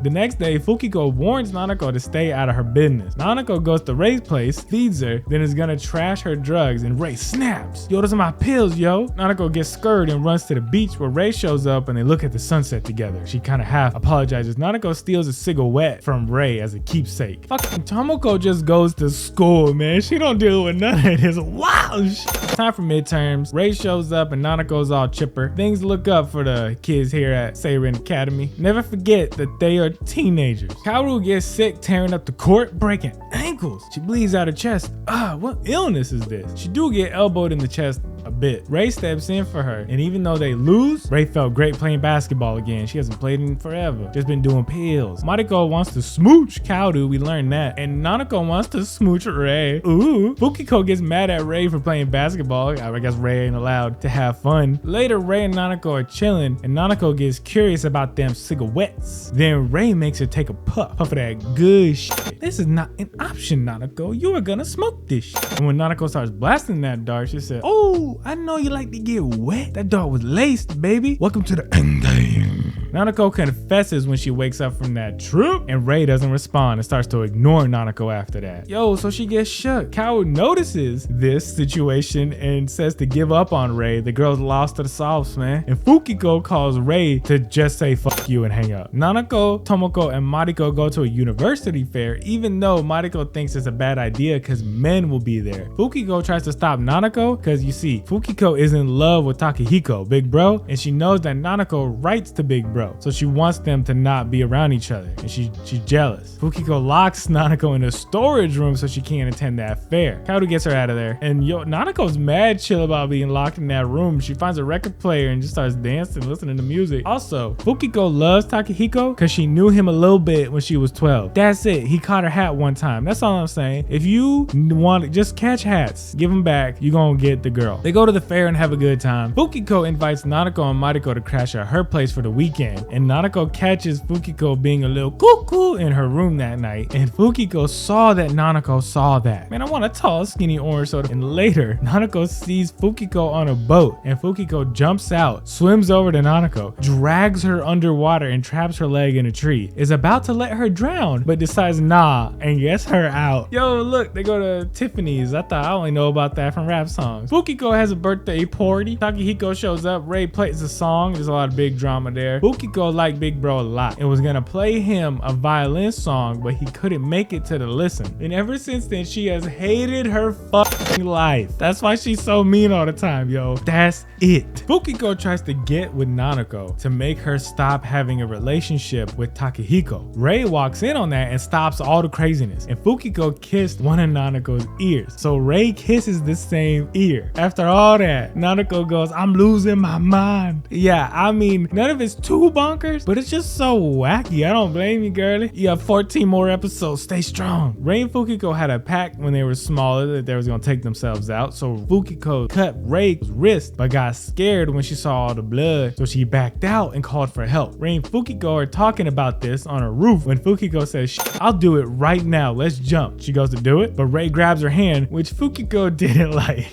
The next day, Fukiko warns Nanako to stay out of her business. Nanako goes to Rei's place, feeds her, then is gonna trash her drugs, and Rei snaps. Yo, those are my pills, yo. Nanako gets scared and runs to the beach where Rei shows up, and they look at the sunset together. She kind of half apologizes. Nanako steals a cigarette from Rei as a keepsake. Fucking Tomoko just goes to school, man. She don't deal with none of this wild shit. Time for midterms. Rei shows up and Nanako's all chipper. Things look up for the kids here at Seirin Academy. Never forget that they are teenagers. Kaoru gets sick, tearing up the court, breaking ankles. She bleeds out her chest. What illness is this? She do get elbowed in the chest a bit. Rei steps in for her, and even though they lose, Rei felt great playing basketball again. She hasn't played in forever, just been doing pills. Mariko wants to smooch Kaoru, we learned that, and Nanako wants to smooch Rei. Ooh. Fukiko gets mad at Rei for playing basketball. I guess Rei ain't allowed to have fun. Later, Rei and Nanako are chilling, and Nanako gets curious about them cigarettes. Then Rei makes her take a puff of that good shit. This is not an option, Nanako. You are gonna smoke this shit. And when Nanako starts blasting that dart, she said, "Oh, I know you like to get wet. That dart was laced, baby. Welcome to the end game." Nanako confesses when she wakes up from that trip, and Rei doesn't respond and starts to ignore Nanako after that. Yo, so she gets shook. Kao notices this situation and says to give up on Rei. The girl's lost to the sauce, man. And Fukiko calls Rei to just say fuck you and hang up. Nanako, Tomoko, and Mariko go to a university fair, even though Mariko thinks it's a bad idea because men will be there. Fukiko tries to stop Nanako because you see, Fukiko is in love with Takehiko, big bro, and she knows that Nanako writes to big bro, so she wants them to not be around each other, and she's jealous. Fukiko locks Nanako in a storage room so she can't attend that fair. Kaoru gets her out of there, and yo, Nanako's mad chill about being locked in that room. She finds a record player and just starts dancing, listening to music. Also, Fukiko loves Takehiko because she knew him a little bit when she was 12. That's it. He caught her hat one time. That's all I'm saying. If you want to just catch hats, give them back, you're gonna get the girl. They go to the fair and have a good time. Fukiko invites Nanako and Mariko to crash at her place for the weekend, and Nanako catches Fukiko being a little cuckoo in her room that night, and Fukiko saw that Nanako saw that. Man, I want a tall, skinny orange soda. And later, Nanako sees Fukiko on a boat, and Fukiko jumps out, swims over to Nanako, drags her underwater and traps her leg in a tree, is about to let her drown, but decides nah and gets her out. Yo, look, they go to Tiffany's. I thought I only know about that from rap songs. Fukiko has a birthday party. Takehiko shows up. Rei plays a song. There's a lot of big drama there. Fukiko liked Big Bro a lot and was gonna play him a violin song, but he couldn't make it to the listen. And ever since then, she has hated her fucking life. That's why she's so mean all the time, yo. That's it. Fukiko tries to get with Nanako to make her stop having a relationship with Takehiko. Rei walks in on that and stops all the craziness, and Fukiko kissed one of Nanako's ears, so Rei kisses the same ear. After all that, Nanako goes, I'm losing my mind. Yeah, I mean, none of it's too bonkers, but it's just so wacky. I don't blame you, girlie. You have 14 more episodes. Stay strong. Rei and Fukiko had a pact when they were smaller that they was gonna take themselves out, so Fukiko cut Rei's wrist but got scared when she saw all the blood, so she backed out and called for help. Rei and Fukiko are talking about this on a roof when Fukiko says, I'll do it right now, let's jump. She goes to do it, but Rei grabs her hand, which Fukiko didn't like.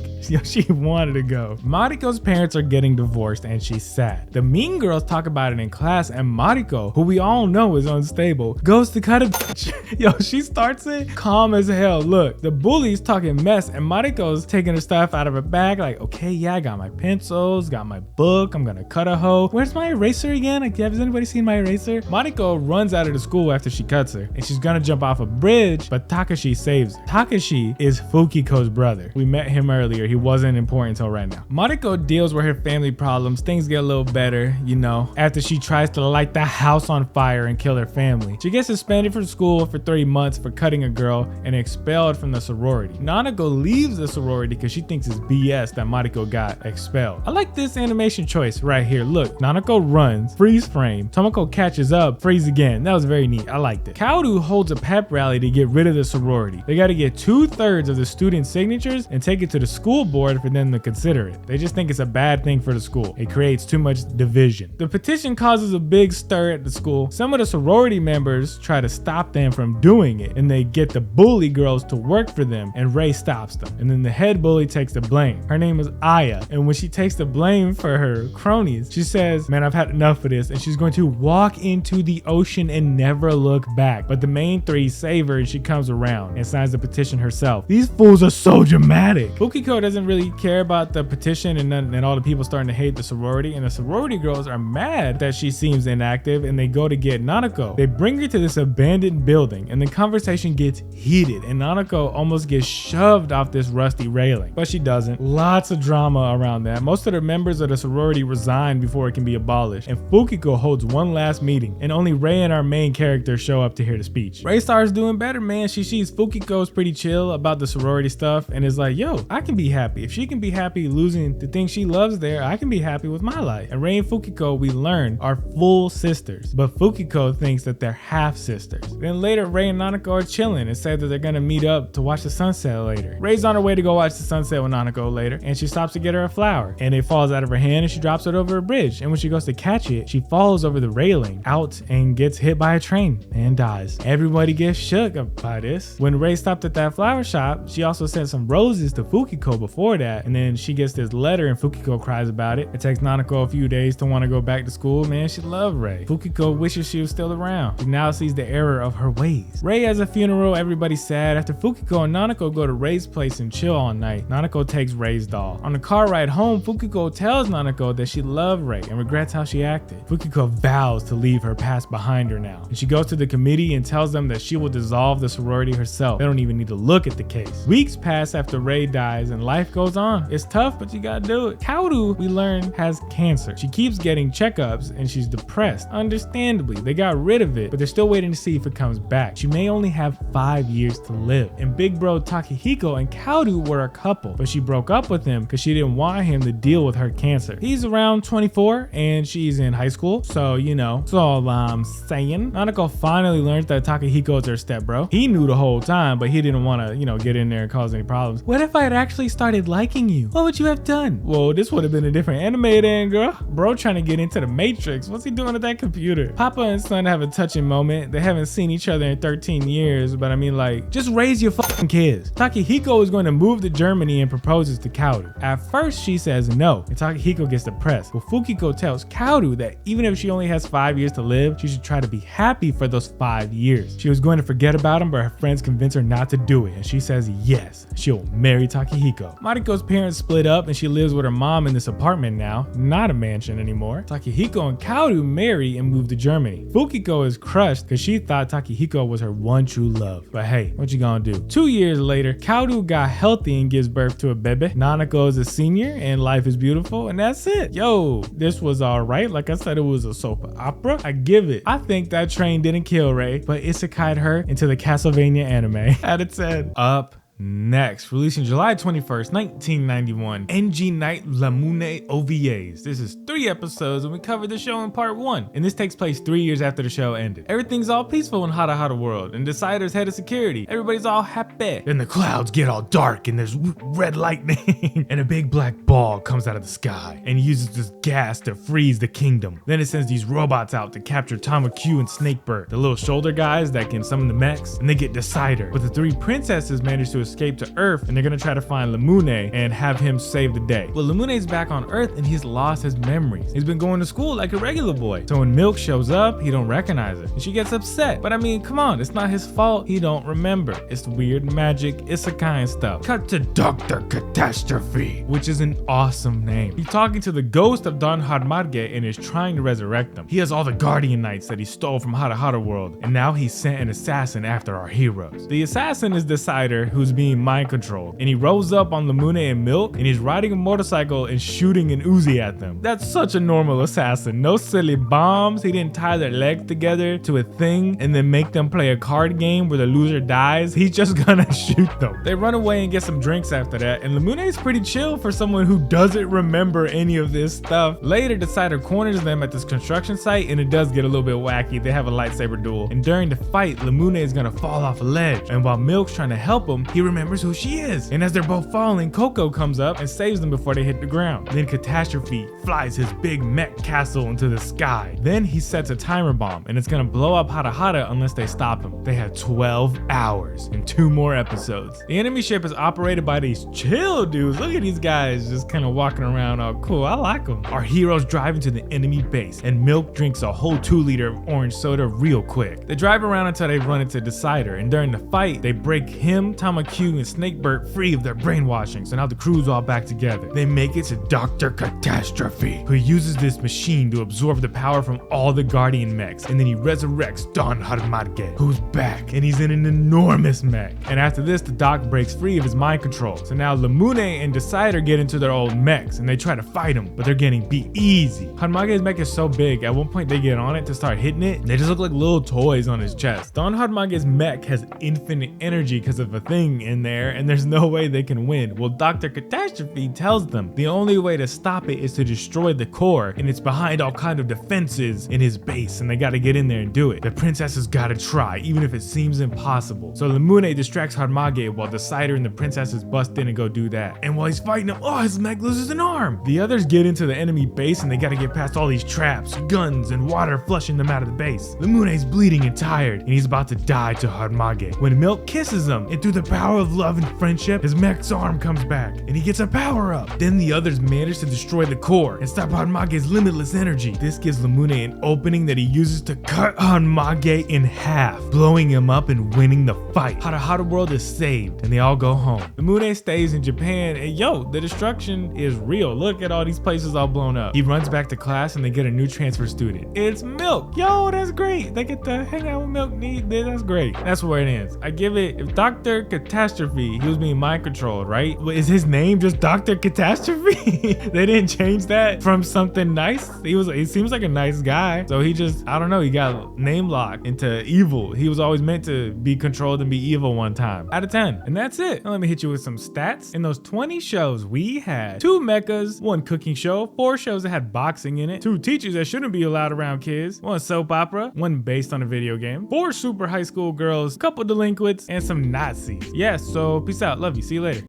She wanted to go. Mariko's parents are getting divorced and she's sad. The mean girls talk about it in class, and Mariko, who we all know is unstable, goes to cut a bitch. Yo, she starts it calm as hell. Look, the bully's talking mess, and Mariko's taking her stuff out of her bag like, okay, yeah, I got my pencils, got my book, I'm gonna cut a hoe. Where's my eraser again? Like, has anybody seen my eraser? Mariko runs out of the school after she cuts her, and she's gonna jump off a bridge, but Takashi saves her. Takashi is Fukiko's brother. We met him earlier. He wasn't important until right now. Mariko deals with her family problems. Things get a little better, you know, after she tries to light the house on fire and kill her family. She gets suspended from school for 3 months for cutting a girl and expelled from the sorority. Nanako leaves the sorority because she thinks it's BS that Mariko got expelled. I like this animation choice right here. Look, Nanako runs, freeze frame, Tomoko catches up, freeze again. That was very neat. I liked it. Kaoru holds a pep rally to get rid of the sorority. They got to get 2/3 of the student signatures and take it to the school board for them to consider it. They just think it's a bad thing for the school. It creates too much division. The petition causes a big stir at the school. Some of the sorority members try to stop them from doing it, and they get the bully girls to work for them, and Rei stops them. And then the head bully takes the blame. Her name is Aya, and when she takes the blame for her cronies, she says, man, I've had enough of this, and she's going to walk into the ocean and never look back. But the main three save her, and she comes around and signs the petition herself. These fools are so dramatic. Fukiko doesn't really care about the petition, and all the people starting to hate the sorority, and the sorority girls are mad that she seems inactive, and they go to get Nanako. They bring her to this abandoned building, and the conversation gets heated, and Nanako almost gets shoved off this rusty railing, but she doesn't. Lots of drama around that. Most of the members of the sorority resign before it can be abolished, and Fukiko holds one last meeting, and only Rei and our main character show up to hear the speech. Rei starts doing better, man. She sees Fukiko's pretty chill about the sorority stuff, and is like, yo, I can be happy. If she can be happy losing the thing she loves there, I can be happy with my life. And Rei and Fukiko, we learn, are full sisters, but Fukiko thinks that they're half sisters. Then later, Rei and Nanako are chilling and say that they're gonna meet up to watch the sunset later. Rei's on her way to go watch the sunset with Nanako later, and she stops to get her a flower, and it falls out of her hand, and she drops it over a bridge. And when she goes to catch it, she falls over the railing out and gets hit by a train and dies. Everybody gets shook by this. When Rei stopped at that flower shop, she also sent some roses to Fukiko before that, and then she gets this letter and Fukiko cries about it. It takes Nanako a few days to want to go back to school school, man, she loved Rei. Fukiko wishes she was still around. She now sees the error of her ways. Rei has a funeral, everybody's sad. After Fukiko and Nanako go to Rei's place and chill all night, Nanako takes Rei's doll. On the car ride home, Fukiko tells Nanako that she loved Rei and regrets how she acted. Fukiko vows to leave her past behind her now. And she goes to the committee and tells them that she will dissolve the sorority herself. They don't even need to look at the case. Weeks pass after Rei dies and life goes on. It's tough, but you gotta do it. Kaoru, we learn, has cancer. She keeps getting checkups and she's depressed. Understandably, they got rid of it, but they're still waiting to see if it comes back. She may only have 5 years to live. And big bro Takehiko and Kaoru were a couple, but she broke up with him because she didn't want him to deal with her cancer. He's around 24 and she's in high school, so you know, that's all I'm saying. Nanako finally learns that Takehiko is her stepbro. He knew the whole time, but he didn't want to, you know, get in there and cause any problems. What if I had actually started liking you? What would you have done? Well, this would have been a different anime then, girl. Bro trying to get into the Matrix. What's he doing at that computer? Papa and son have a touching moment. They haven't seen each other in 13 years, but I mean, like, just raise your fucking kids. Takehiko is going to move to Germany and proposes to Kaoru. At first, she says no, and Takehiko gets depressed. But Fukiko tells Kaoru that even if she only has 5 years to live, she should try to be happy for those 5 years. She was going to forget about him, but her friends convince her not to do it, and she says yes, she'll marry Takehiko. Mariko's parents split up, and she lives with her mom in this apartment now, not a mansion anymore. Takehiko and Kaoru marry and move to Germany. Fukiko is crushed because she thought Takehiko was her one true love. But hey, what you gonna do? 2 years later, Kaoru got healthy and gives birth to a bebe. Nanako is a senior and life is beautiful, and that's it. Yo, this was alright. Like I said, it was a soap opera. I give it. I think that train didn't kill Rei, but isekai'd her into the Castlevania anime. At its head. Up next, releasing July 21st, 1991, NG Night Lamune OVAs. This is 3 episodes and we covered the show in part 1. And this takes place 3 years after the show ended. Everything's all peaceful in Hara Hara World and Decider's head of security. Everybody's all happy. Then the clouds get all dark and there's red lightning and a big black ball comes out of the sky and uses this gas to freeze the kingdom. Then it sends these robots out to capture Tamaku and Snakebird, the little shoulder guys that can summon the mechs, and they get Decider. But the 3 princesses manage to escape to Earth and they're gonna try to find Lamune and have him save the day. But Lamune's back on Earth and he's lost his memories. He's been going to school like a regular boy. So when Milk shows up, he don't recognize her and she gets upset. But I mean, come on, it's not his fault. He don't remember. It's weird magic, isekai and stuff. Cut to Dr. Catastrophe, which is an awesome name. He's talking to the ghost of Don Harmarge and is trying to resurrect them. He has all the Guardian Knights that he stole from Hara Hara World, and now he sent an assassin after our heroes. The assassin is Decider, who's being mind controlled, and he rolls up on Lamune and Milk and he's riding a motorcycle and shooting an Uzi at them. That's such a normal assassin. No silly bombs. He didn't tie their legs together to a thing and then make them play a card game where the loser dies. He's just gonna shoot them. They run away and get some drinks after that, and Lamune is pretty chill for someone who doesn't remember any of this stuff. Later, Decider corners them at this construction site and it does get a little bit wacky. They have a lightsaber duel, and during the fight, Lamune is gonna fall off a ledge, and while Milk's trying to help him, he remembers who she is. And as they're both falling, Coco comes up and saves them before they hit the ground. Then Catastrophe flies his big mech castle into the sky. Then he sets a timer bomb and it's gonna blow up Hara Hara unless they stop him. They have 12 hours and 2 more episodes. The enemy ship is operated by these chill dudes. Look at these guys just kind of walking around all cool. I like them. Our heroes drive into the enemy base and Milk drinks a whole 2-liter of orange soda real quick. They drive around until they run into Decider, and during the fight, they break him, Tamaku, and Snakebird free of their brainwashing, so now the crew's all back together. They make it to Dr. Catastrophe, who uses this machine to absorb the power from all the Guardian mechs, and then he resurrects Don Harmarge, who's back, and he's in an enormous mech. And after this, the Doc breaks free of his mind control, so now Lamune and Decider get into their old mechs, and they try to fight him, but they're getting beat easy. Harmarge's mech is so big, at one point they get on it to start hitting it, and they just look like little toys on his chest. Don Harmarge's mech has infinite energy because of a thing in there, and there's no way they can win. Well, Dr. Catastrophe tells them the only way to stop it is to destroy the core, and it's behind all kind of defenses in his base, and they gotta get in there and do it. The princesses gotta try, even if it seems impossible. So Lamune distracts Harmarge while Decider and the princesses bust in and go do that. And while he's fighting him, oh, his mech loses an arm. The others get into the enemy base and they gotta get past all these traps, guns, and water flushing them out of the base. Lamune's bleeding and tired, and he's about to die to Harmarge when Milk kisses him, and through the power power of love and friendship, his mech's arm comes back and he gets a power up. Then the others manage to destroy the core and stop Hanmage's limitless energy. This gives Lamune an opening that he uses to cut Hanmage in half, blowing him up and winning the fight. Hada world is saved and they all go home. Lamune stays in Japan and yo, the destruction is real. Look at all these places all blown up. He runs back to class and they get a new transfer student. It's Milk. Yo, that's great. They get to hang out with Milk. That's great. That's where it ends. I give it, if Dr. Catastrophe, he was being mind controlled, right? Is his name just Dr. Catastrophe? They didn't change that from something nice. He seems like a nice guy. So he just, I don't know, he got name locked into evil. He was always meant to be controlled and be evil one time. Out of 10. And that's it. Now let me hit you with some stats. In those 20 shows, we had 2 mechas, 1 cooking show, 4 shows that had boxing in it, 2 teachers that shouldn't be allowed around kids, 1 soap opera, 1 based on a video game, 4 super high school girls, couple delinquents, and some Nazis. Yes, so peace out. Love you. See you later.